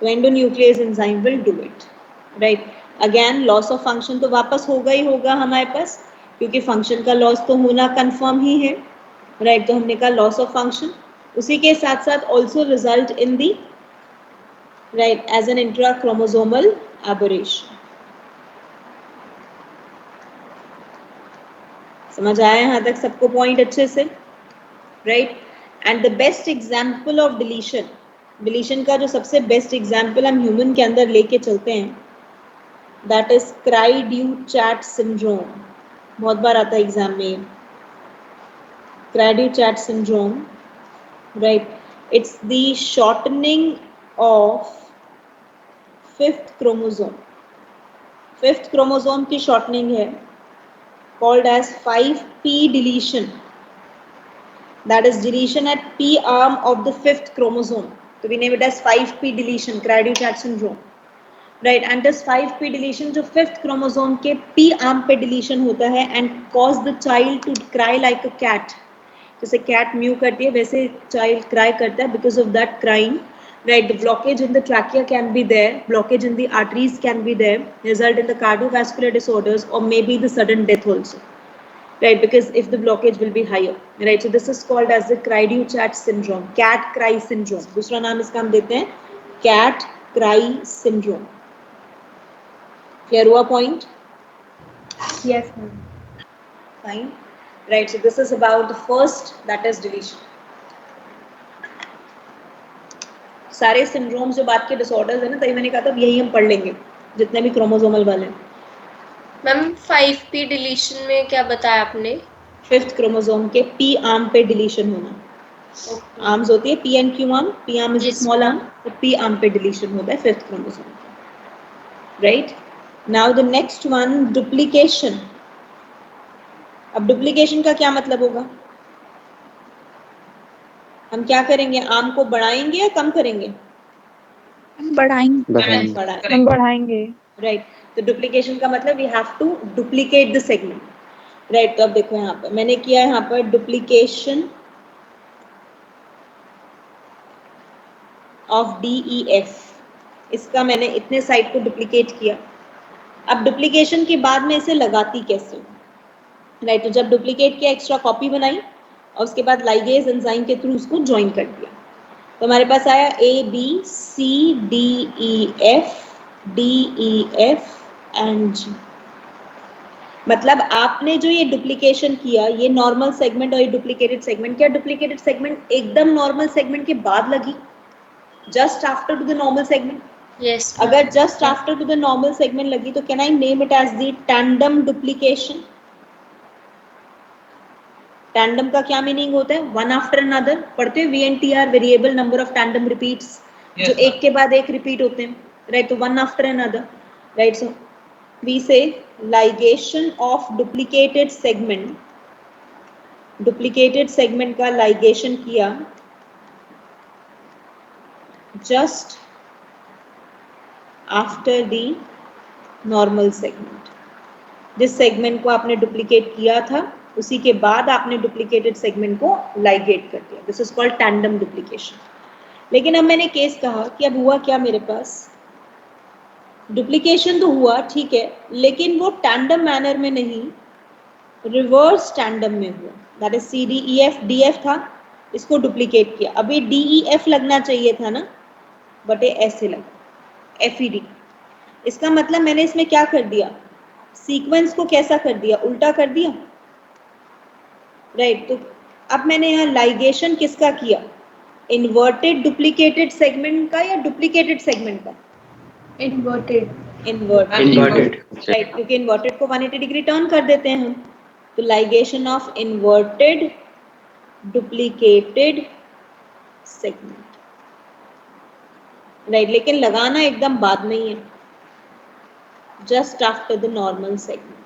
so endonuclease enzyme will do it, right। again loss of function तो वापस होगा ही होगा हमारे पास, क्योंकि फंक्शन का लॉस तो होना कंफर्म ही है, राइट। तो हमने कहा लॉस ऑफ फंक्शन, उसी के साथ साथ also result in the, right, as an intrachromosomal aberration। समझ आया यहाँ तक सबको पॉइंट अच्छे से, right. And the best example of deletion, deletion का जो सबसे बेस्ट एग्जाम्पल हम ह्यूमन के अंदर लेके चलते हैं, दैट इज क्राई-ड्यू-चैट सिंड्रोम। बहुत बार आता है एग्जाम में cry-due-chat syndrome, right. It's the shortening of 5th chromosome. 5th chromosome की शॉर्टनिंग है called as 5p deletion. That is deletion at p arm of the 5th chromosome. So we name it as 5p deletion, Craig-Duchat syndrome. Right, and this 5p deletion जो 5th chromosome के p arm पे deletion होता है and cause the child to cry like a cat. जैसे cat mew करती है वैसे child cry करता है because of that crying. Right, the blockage in the trachea can be there, blockage in the arteries can be there, result in the cardiovascular disorders or maybe the sudden death also. Right, because if the blockage will be higher. Right, so this is called as the Craig-Duchat syndrome, cat cry syndrome. दूसरा नाम इसका हम देते हैं cat cry syndrome. Clear हुआ point? Yes, ma'am. Fine. Right, so this is about the first, that is deletion. सारे syndromes जो बात के डिसऑर्डर्स है ना, तभी मैंने कहा था यही हम पढ़ लेंगे जितने भी क्रोमोसोमल वाले हैं. मैम 5p डिलीशन में क्या बताया आपने? 5th क्रोमोसोम के p आर्म पे डिलीशन होना. आर्म्स होती है p and q arm, p arm is a small arm, तो p आर्म पे डिलीशन होता है 5th क्रोमोसोम का. Right, now the next one, duplication. अब डुप्लीकेशन का क्या मतलब होगा? हम क्या करेंगे, आर्म को बढ़ाएंगे या कम करेंगे? बढ़ाएंगे. राइट, तो डुप्लीकेशन का मतलब we have to duplicate the segment. Right, तो अब देखो यहाँ पर मैंने किया यहाँ पर डुप्लीकेशन ऑफ DEF. इसका मैंने इतने साइड को डुप्लीकेट किया. अब डुप्लीकेशन के बाद में इसे लगाती कैसे हूँ? राइट, तो जब डुप्लीकेट किया एक्स्ट्रा कॉपी बनाई और उसके बाद लाइगेज एंजाइम के थ्रू उसको ज्वाइन कर दिया, तो हमारे पास आया ABCDEF and G. मतलब आपने जो ये डुप्लीकेशन किया, ये नॉर्मल सेगमेंट और ये डुप्लीकेटेड सेगमेंट, क्या डुप्लीकेटेड सेगमेंट एकदम नॉर्मल सेगमेंट के बाद लगी, just after to the normal segment? Yes. अगर just after to the normal segment लगी तो can I name it as the tandem duplication. Tandem का क्या मीनिंग होता है? One after another. पढ़ते हैं VNTR, variable number of tandem repeats, जो एक के बाद एक रिपीट होते हैं. राइट, तो one after another. Right, so we say ligation of duplicated segment. Duplicated segment का लाइगेशन किया just after the normal segment. जिस सेगमेंट को आपने डुप्लीकेट किया था उसी के बाद आपने डुप्लीकेटेड सेगमेंट को लाइगेट कर दिया. This is called tandem duplication. लेकिन अब मैंने केस कहा कि अब हुआ क्या, मेरे पास डुप्लीकेशन तो हुआ, ठीक है, लेकिन वो टैंडम मैनर में नहीं, रिवर्स टैंडम में हुआ. दैट इज CDEF DF था, इसको डुप्लीकेट किया. अब ये DEF लगना चाहिए था ना, बट ये ऐसे लगा FED. इसका मतलब मैंने इसमें क्या कर दिया, सीक्वेंस को कैसा कर दिया, उल्टा कर दिया. राइट, तो अब मैंने यहाँ लाइगेशन किसका किया, इन्वर्टेड डुप्लीकेटेड सेगमेंट का या डुप्लीकेटेड सेगमेंट का? इन्वर्टेड. राइट, क्योंकि इन्वर्टेड को 180 डिग्री टर्न कर देते हैं हम. तो ligation of inverted duplicated segment. Right, लेकिन लगाना एकदम बाद में ही है, just after the normal segment.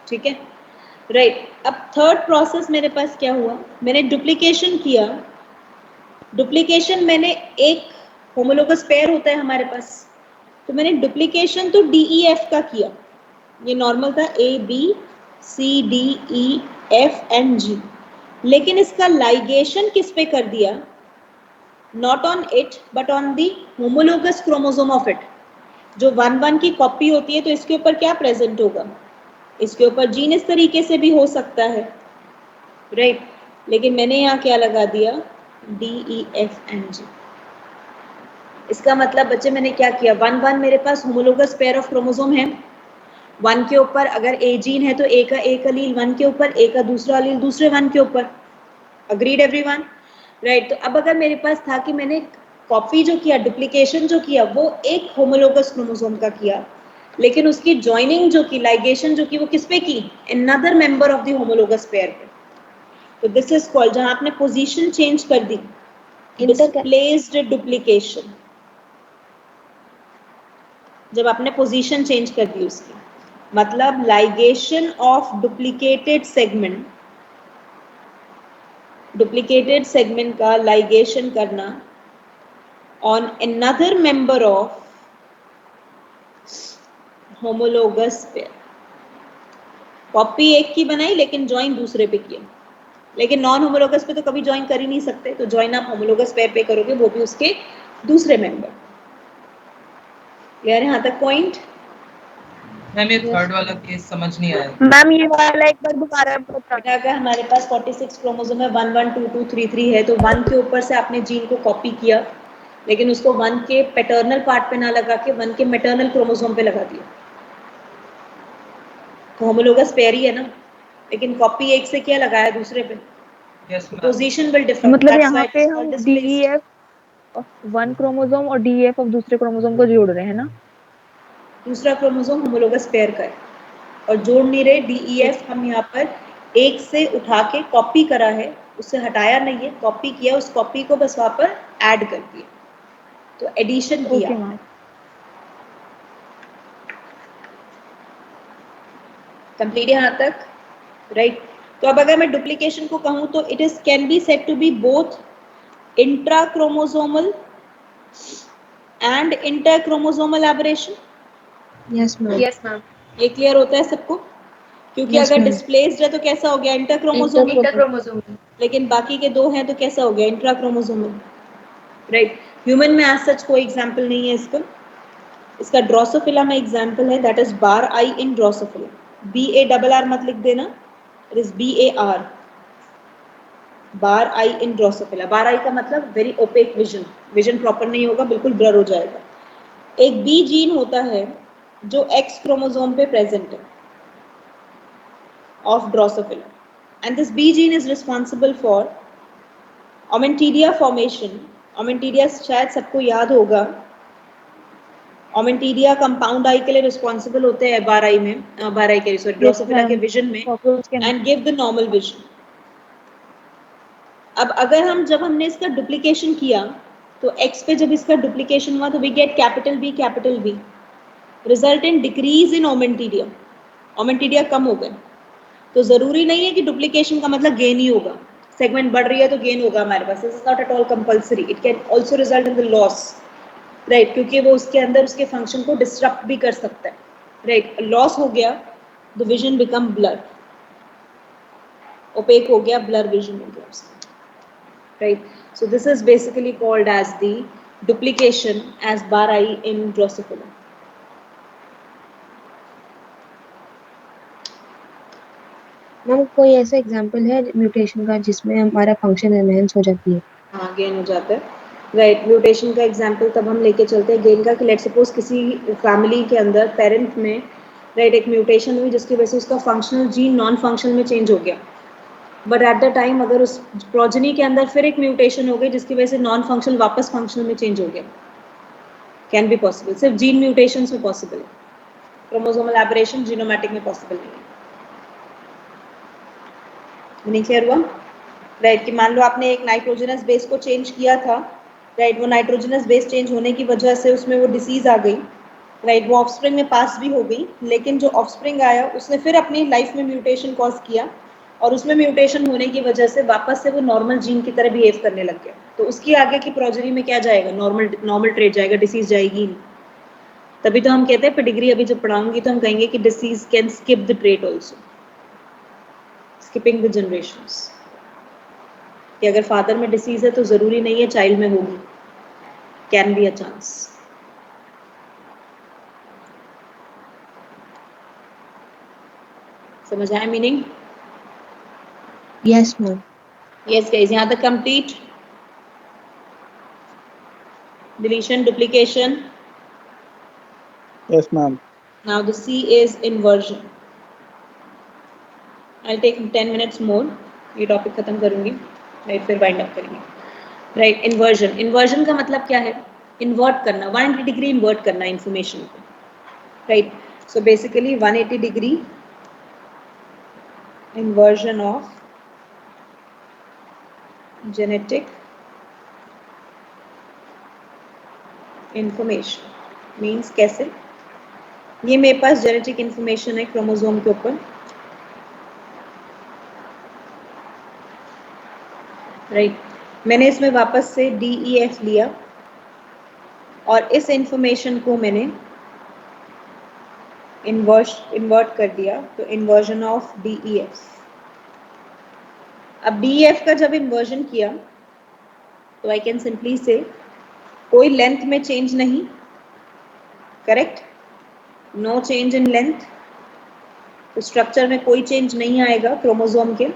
ठीक है. राइट, अब थर्ड प्रोसेस मेरे पास क्या हुआ, मैंने डुप्लीकेशन किया. डुप्लीकेशन मैंने एक होमोलोगस पेयर होता है हमारे पास, तो मैंने डुप्लीकेशन तो DEF का किया, ये नॉर्मल था ABCDEF and G. लेकिन इसका लाइगेशन किस पे कर दिया, not on it but on the homologous chromosome of it. जो 1-1 की कॉपी होती है तो इसके ऊपर क्या प्रेजेंट होगा, इसके ऊपर जीन इस तरीके से भी हो सकता है. राइट, लेकिन मैंने यहाँ क्या लगा दिया, DEF and G. इसका मतलब बच्चे मैंने क्या किया, 1-1 मेरे पास होमोलोगस पेयर ऑफ क्रोमोसोम है. 1 के ऊपर अगर A जीन है तो A का एक अलील 1 के ऊपर, A का दूसरा अलील दूसरे 1 के ऊपर. Agreed everyone? राइट, तो अब अगर मेरे पास था कि मैंने कॉपी जो किया, डुप्लीकेशन जो किया, वो एक होमोलोगस क्रोमोसोम का किया, लेकिन उसकी ज्वाइनिंग जो की, लाइगेशन जो की, वो किस पे की, another member of the homologous pair पे. तो दिस इज कॉल्ड, जहां आपने पोजीशन चेंज कर दी, डिस्प्लेस्ड डुप्लीकेशन. जब आपने पोजीशन चेंज कर दी उसकी, मतलब लाइगेशन ऑफ डुप्लीकेटेड सेगमेंट का लाइगेशन करना on another member of homologous pair. Copy एक की बनाई लेकिन ज्वाइन दूसरे पे किया, लेकिन नॉन होमोलोगस पे तो कभी ज्वाइन कर ही नहीं सकते, तो ज्वाइन आप होमोलोगस पेयर पे करोगे, वो भी उसके दूसरे मेंबर। क्लियर है यहाँ तक पॉइंट? मैम ये थर्ड वाला केस समझ नहीं आया। मैम ये वाला एक बार दोबारा बता। बेटा अगर हमारे पास 46 क्रोमोसोम है, 1 1 2 2 3 3 है, तो 1 के ऊपर से आपने जीन को कॉपी किया, लेकिन उसको 1 के पैटर्नल पार्ट पे ना लगा के 1 के मैटरनल क्रोमोसोम पे लगा दिया, तो होमोलोगस पेयर ही है ना, लेकिन कॉपी एक से क्या लगाया दूसरे पे, yes ma'am. Position will differ. मतलब यहाँ पे हम DEF ऑफ वन क्रोमोसोम और DEF ऑफ दूसरे क्रोमोसोम को जोड़ रहे हैं ना? दूसरा क्रोमोसोम होमोलोगस पेयर का है और जोड़ नहीं रहे। DEF हम यहाँ पर एक से उठा के कॉपी करा है, उससे हटाया नहीं है, कॉपी किया, उस कॉपी को बस वहां पर ऐड कर दिया, तो एडिशन किया। Okay ma'am. कंप्लीट है यहाँ तक, राइट? तो अब अगर मैं डुप्लीकेशन को कहूँ तो it is can be said to be both intrachromosomal and interchromosomal aberration. Yes ma'am. Yes ma'am. ये क्लियर होता है सबको? क्योंकि Yes, अगर ma'am. डिस्प्लेस्ड है तो कैसा हो गया, इंटर क्रोमोसोमल, इंटरक्रोमोसोम। लेकिन बाकी के दो हैं तो कैसा हो गया, इंट्रा क्रोमोसोमल, राइट? ह्यूमन में एज सच कोई एग्जांपल नहीं है इसका। इसका ड्रोसोफिला में एग्जांपल है, that is bar eye in Drosophila. BARR मत लिख देना, it is BAR, bar eye in Drosophila. Bar eye का मतलब very opaque vision, vision proper नहीं होगा, बिल्कुल ब्लर हो जाएगा। एक बी जीन होता है जो एक्स क्रोमोसोम पे प्रेजेंट है of Drosophila, and this B gene is responsible for ommatidia formation. Ommatidia शायद सबको याद होगा, ओमेंटीडिया कंपाउंड आई के लिए रिस्पॉन्सिबल होते हैं बार आई में, बार आई के सॉरी ड्रोसोफिला के विजन में, and give the normal vision. अब अगर हम जब हमने इसका डुप्लीकेशन किया तो x पे जब इसका डुप्लीकेशन हुआ तो we get capital B, result in decrease in ommatidia. Ommatidia कम हो गए, तो जरूरी नहीं है कि डुप्लीकेशन का मतलब गेन ही होगा। सेगमेंट बढ़ रही है तो गेन होगा हमारे पास, this is not at all compulsory, it can also result in the loss, right? क्योंकि वो उसके अंदर उसके फंक्शन को डिस्टर्ब भी कर सकता है, राइट? लॉस हो गया, the vision become blur, opaque हो गया, ब्लर विजन हो गया उसका, right? So this is basically called as the duplication as bar I in Drosophila. Ma'am कोई ऐसा एग्जांपल है म्यूटेशन का जिसमें हमारा फंक्शन एनहेंस हो जाती है? हाँ, गेन हो जाता है, राइट? म्यूटेशन का एग्जांपल तब हम लेके चलते हैं गेन का कि लेट सपोज किसी फैमिली के अंदर पेरेंट में, राइट, एक म्यूटेशन हुई जिसकी वजह से उसका फंक्शनल जीन नॉन फंक्शनल में चेंज हो गया, बट एट द टाइम अगर उस प्रोजेनी के अंदर फिर एक म्यूटेशन हो गई जिसकी वजह से नॉन फंक्शनल वापस फंक्शनल में चेंज हो गया, कैन बी पॉसिबल। सिर्फ जीन म्यूटेशंस में पॉसिबल है, क्रोमोसोमल एबरेशन जीनोमैटिक में पॉसिबल नहीं है। नहीं क्लियर हुआ, राइट? कि मान लो आपने एक नाइट्रोजनस बेस को चेंज किया था, राइट? वो नाइट्रोजनस बेस चेंज होने की वजह से उसमें वो डिसीज आ गई, राइट? वो ऑफस्प्रिंग में पास भी हो गई, लेकिन जो ऑफस्प्रिंग आया उसने फिर अपनी लाइफ में म्यूटेशन कॉज किया, और उसमें म्यूटेशन होने की वजह से वापस से वो नॉर्मल जीन की तरह बिहेव करने लग गया, तो उसकी आगे की प्रोजेनी में क्या जाएगा, नॉर्मल ट्रेट जाएगा, डिसीज जाएगी नहीं। तभी तो हम कहते हैं पेडिग्री अभी जब पढ़ाऊंगी तो हम कहेंगे कि disease can skip the trait also, skipping the generations, कि अगर फादर में डिसीज है तो जरूरी नहीं है चाइल्ड में होगी, कैन बी अ चांस। समझ आया meaning? Yes ma'am. Yes guys, यहाँ तक complete? Deletion, duplication. Yes, ma'am. Now the C is inversion. I'll take 10 minutes more. ये टॉपिक खत्म करूंगी, राइट? फिर वाइंड अप करेंगे, राइट? इन्वर्जन, इन्वर्जन का मतलब क्या है? इन्वर्ट करना, 180 डिग्री इन्वर्ट करना इंफॉर्मेशन को, right? So basically 180 degree inversion of genetic information means कैसे? ये मेरे पास जेनेटिक इंफॉर्मेशन है क्रोमोसोम के ऊपर, राइट। मैंने इसमें वापस से DEF लिया और इस इंफॉर्मेशन को मैंने इन्वर्ट कर दिया, तो इन्वर्जन ऑफ DEF। अब DEF का जब इन्वर्जन किया तो आई कैन सिंपली से कोई लेंथ में चेंज नहीं, correct, no change in length, तो स्ट्रक्चर में कोई चेंज नहीं आएगा क्रोमोसोम के,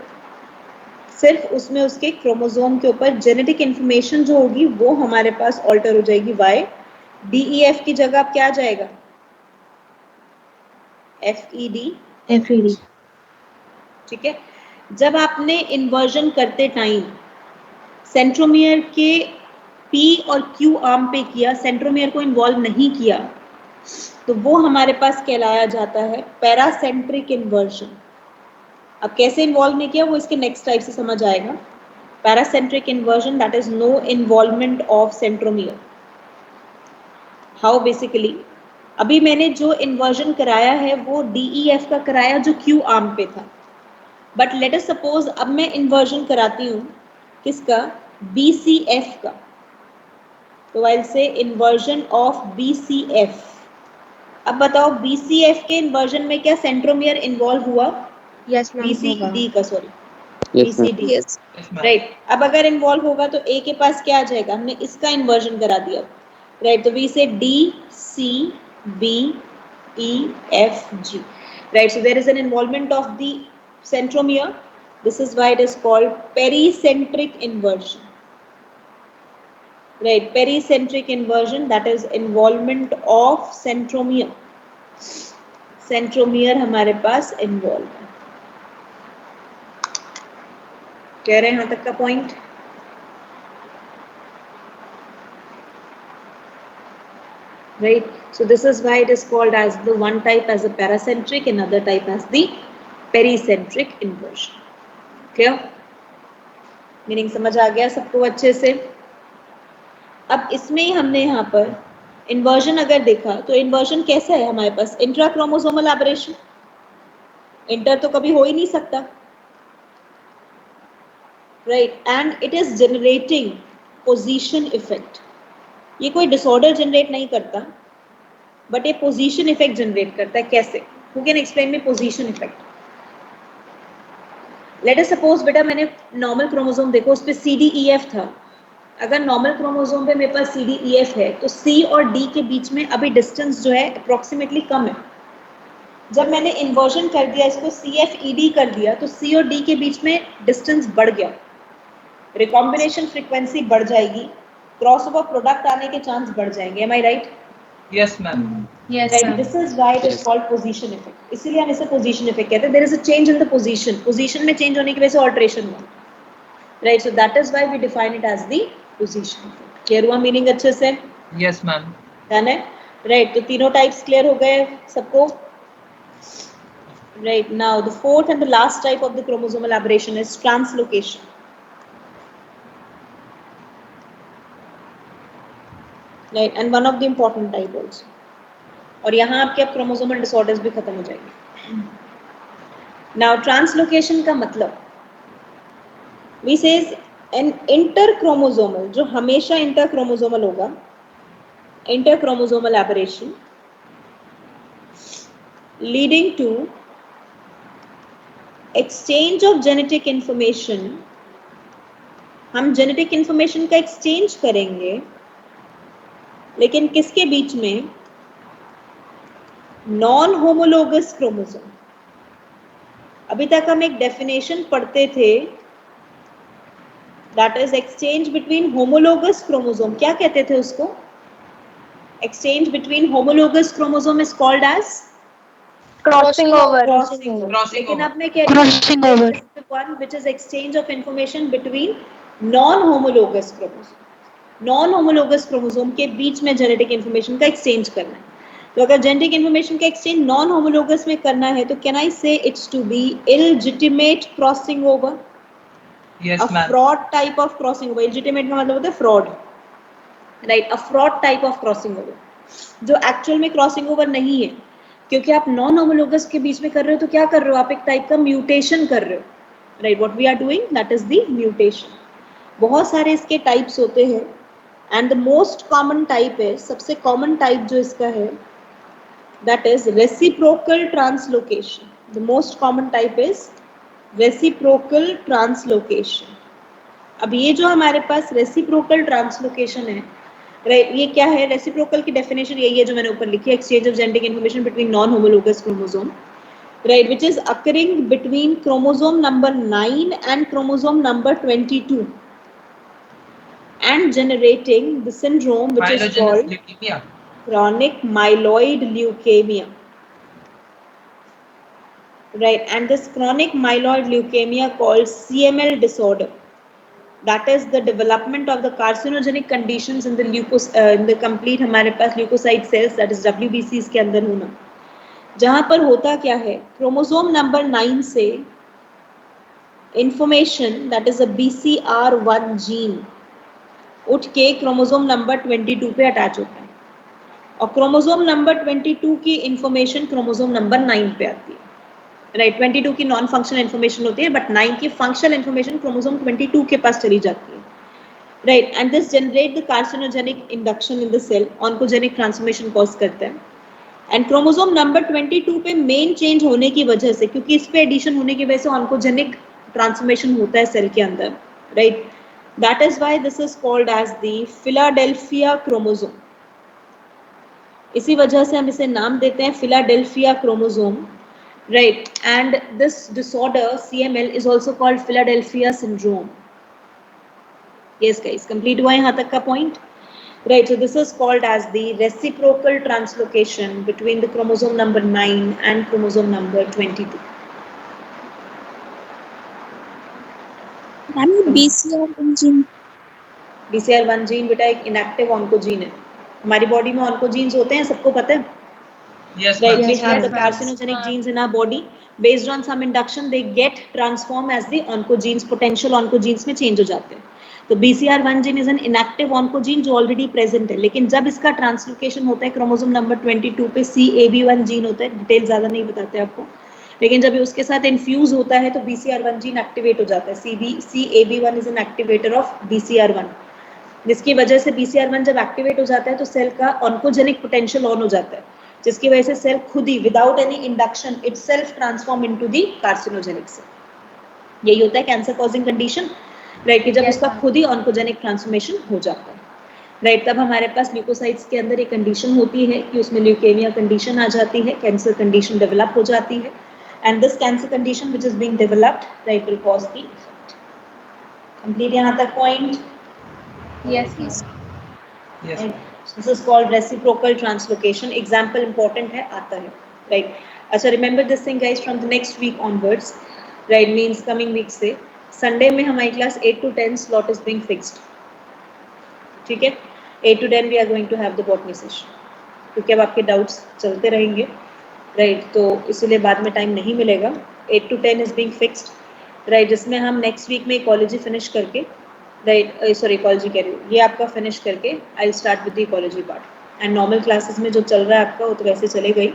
सिर्फ उसमें उसके क्रोमोसोम के ऊपर जेनेटिक इंफॉर्मेशन जो होगी वो हमारे पास ऑल्टर हो जाएगी। वाई? DEF की जगह अब क्या आ जाएगा? FED। ठीक है। जब आपने इन्वर्जन करते टाइम सेंट्रोमियर के P और Q आर्म पे किया, सेंट्रोमियर को इन्वॉल्व नहीं किया, तो वो हमारे पास कहलाया जाता है पैरासेंट्रिक इन्वर्जन। अब कैसे इन्वॉल्व नहीं किया वो इसके नेक्स्ट टाइप से समझ आएगा। Paracentric inversion, that is no involvement of centromere. How? Basically अभी मैंने जो इन्वर्जन कराया है वो DEF का कराया जो Q आर्म पे था, बट लेट अस सपोज अब मैं इन्वर्जन कराती हूँ किसका? BCF का। तो आई विल से इन्वर्जन ऑफ BCF। अब बताओ BCF के इन्वर्जन में क्या सेंट्रोमियर इन्वॉल्व हुआ? यस मैम, BCD का, sorry, Yes, ma'am. BCD, Yes. Right. अब अगर इन्वॉल्व होगा तो A के पास क्या आ जाएगा? हमने इसका इन्वर्जन करा दिया, राइट। तो B से D, C, B, E, F, G, right? So there is an involvement of the centromere. This is why it is called pericentric inversion, right? Pericentric inversion, that is involvement of centromere. Centromere हमारे पास involved है। कह रहे हैं यहाँ तक का point? Right, so this is why it is called as the one type as a paracentric, another type as the pericentric inversion. Clear? Meaning समझ आ गया सबको अच्छे से? अब इसमें ही हमने यहाँ पर इन्वर्जन अगर देखा तो इन्वर्जन कैसा है हमारे पास? Intra chromosomal aberration. इंटर तो कभी हो ही नहीं सकता, right, and it is generating position effect. ये कोई डिसऑर्डर जनरेट नहीं करता, बट ये पोजीशन इफेक्ट जनरेट करता है। कैसे? Who can explain me position effect? Let us suppose बेटा मैंने नॉर्मल क्रोमोसोम देखो, उस पे CDEF था। अगर नॉर्मल क्रोमोसोम पे मेरे पास CDEF है तो C और D के बीच में अभी डिस्टेंस जो है अप्रोक्सीमेटली कम है। जब मैंने इन्वर्जन कर दिया, इसको CFED कर दिया, तो C और D के बीच में डिस्टेंस बढ़ गया, रिकॉम्बिनेशन फ्रीक्वेंसी बढ़ जाएगी, क्रॉसओवर प्रोडक्ट आने के चांस बढ़ जाएंगे। Am I right? Yes ma'am. Yes, Right, ma'am. this is why it is called position effect. इसीलिए हम इसे position effect कहते हैं। There is a change in the position. Position में change होने की वजह से alteration हुआ, right? So that is why we define it as the position effect. Clear हुआ meaning अच्छे से? Yes ma'am. Done है? Right. तो तीनों types clear हो गए सबको? Right. Now the fourth and the last type of the chromosomal aberration is translocation. Right. And one of the important type also. और यहाँ आपके अब क्रोमोसोमल डिसऑर्डर्स भी खत्म हो जाएंगे। नाउ ट्रांसलोकेशन का मतलब वी सेज एन इंटरक्रोमोसोमल, जो हमेशा इंटरक्रोमोसोमल होगा, interchromosomal aberration leading to exchange of genetic information. हम जेनेटिक इंफॉर्मेशन का एक्सचेंज करेंगे, लेकिन किसके बीच में? Non homologous chromosome. अभी तक हम एक डेफिनेशन पढ़ते थे, that is exchange between homologous chromosome. क्या कहते थे उसको? Exchange between homologous chromosome is called as crossing over. Crossing लेकिन ओवर। अब मैं कह Crossing over. One which is exchange of information between non homologous chromosome. Non homologous chromosome के बीच में जेनेटिक इंफॉर्मेशन का एक्सचेंज करना है। तो अगर जेनेटिक इंफॉर्मेशन का एक्सचेंज नॉन होमोलोगस में करना है तो can I say it's to be illegitimate crossing over, yes uh ma'am. Fraud type of crossing over. Illegitimate का मतलब होता है fraud, right, a fraud type of crossing over, जो एक्चुअल में क्रॉसिंग ओवर नहीं है। क्योंकि आप नॉन होमोलोगस के बीच में कर रहे हो तो क्या कर रहे हो, आप एक टाइप का म्यूटेशन कर रहे हो, right, what we are doing that is the mutation. बहुत सारे इसके टाइप्स होते हैं and the most common type है, सबसे कॉमन टाइप जो इसका है that is reciprocal translocation. The most common type is reciprocal translocation. अब ये जो हमारे पास reciprocal translocation है, राइट, ये क्या है, रेसिप्रोकल की डेफिनेशन यही है जो मैंने ऊपर लिखी है, exchange of genetic information between non homologous chromosome, right, which is occurring between chromosome number 9 and chromosome number 22 and generating the syndrome which is called leukemia. chronic myeloid leukemia, right, and this chronic myeloid leukemia called CML disorder, that is the development of the carcinogenic conditions in the in the complete हमारे पास leukocyte cells, that is WBCs के अंदर होना, जहां पर होता क्या है, chromosome number 9 से information that is a BCR1 gene उठ के क्रोमोसोम नंबर 22 पे अटैच होता है और क्रोमोसोम नंबर 22 की इंफॉर्मेशन क्रोमोसोम नंबर 9 पे आती है, राइट, 22 की नॉन फंक्शनल इंफॉर्मेशन होती है बट 9 की फंक्शनल इंफॉर्मेशन क्रोमोसोम 22 के पास चली जाती है, right, and this generate the carcinogenic induction in the cell, oncogenic transformation cause करता है। एंड क्रोमोसोम नंबर 22 पे मेन चेंज होने की वजह से, क्योंकि इस पे एडिशन होने की वजह से ऑन्कोजेनिक ट्रांसफॉर्मेशन होता है सेल के अंदर, right, that is why this is called as the Philadelphia chromosome, इसी वजह से हम इसे नाम देते हैं Philadelphia chromosome, right, and this disorder CML is also called Philadelphia syndrome. Yes guys, complete हुआ यहाँ तक का point, right, so this is called as the reciprocal translocation between the chromosome number 9 and chromosome number 22. BCR1 gene, BCR1 gene बेटा एक inactive oncogene है, हमारी body में oncogenes होते हैं, सबको पता है, Yes, right, ma'am. we Yes, have the ma'am. carcinogenic genes in our body, based on some induction they get transformed as the oncogenes, potential oncogenes में change हो जाते हैं, तो BCR1 gene is an inactive oncogene जो already present है, लेकिन जब इसका ट्रांसलोकेशन होता है क्रोमोसोम नंबर 22 पे CAB1 जीन होता है, डिटेल ज्यादा नहीं बताते आपको, लेकिन जब उसके साथ इन्फ्यूज होता है तो BCR1 जीन एक्टिवेट हो जाता है, CAB1 is an activator of BCR1, जिसकी वजह से BCR1 जब एक्टिवेट हो जाता है तो सेल का ऑन्कोजेनिक पोटेंशियल ऑन हो जाता है, जिसकी वजह से सेल खुद ही without any induction itself transform into the carcinogenic cell, यही होता है कैंसर कॉजिंग कंडीशन, राइट, कि जब उसका खुद ही ऑन्कोजेनिक ट्रांसफॉर्मेशन हो जाता है, राइट, तब हमारे पास ल्यूकोसाइट्स के अंदर एक कंडीशन होती है कि उसमें ल्यूकेमिया कंडीशन आ जाती है, कैंसर कंडीशन डेवलप हो जाती है, and this cancer condition which is being developed, right, will cause the effect. Complete यहाँ तक point? yes, ma'am. Yes, ma'am. This is called reciprocal translocation. Example important है, आता है, right? अच्छा, remember this thing guys from the next week onwards, right? Means coming week से Sunday में हमारी class 8 to 10 slot is being fixed, ठीक है? 8 to 10 we are going to have the botany session, क्योंकि अब आपके डाउट्स चलते रहेंगे, राइट, तो इसलिए बाद में टाइम नहीं मिलेगा। 8 to 10 is being fixed, right, जिसमें हम नेक्स्ट वीक में इकोलॉजी फिनिश करके, राइट, सॉरी इकोलॉजी कह रही हूँ, ये आपका फिनिश करके I start with the ecology part, and normal classes में जो चल रहा है आपका वो तो वैसे चले गई,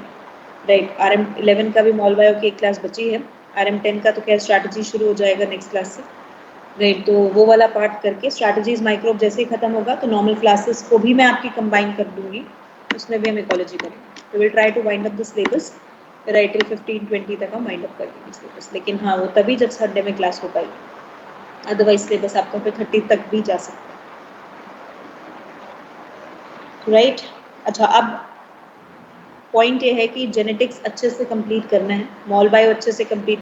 राइट, RM11 का भी मॉल बायो की एक क्लास बची है, RM10 का तो क्या स्ट्रैटेजी शुरू हो जाएगा नेक्स्ट क्लास से, राइट, तो वो वाला पार्ट करके स्ट्रैटेजीज माइक्रोब जैसे ही खत्म होगा तो नॉर्मल क्लासेस को भी मैं आपकी कंबाइन कर दूंगी, उसमें भी हम इकोलॉजी करेंगे, तो will try to wind up the syllabus, right, till 15-20 तक हम वाइंड अप कर देंगे सिलेबस, लेकिन हाँ वो तभी जब संडे में क्लास हो पाएगी, अदरवाइज सिलेबस आपका फिर 30 तक भी जा सकता है, राइट। अच्छा, अब पॉइंट ये है कि जेनेटिक्स अच्छे से कंप्लीट करना है, मॉल बायो अच्छे से कंप्लीट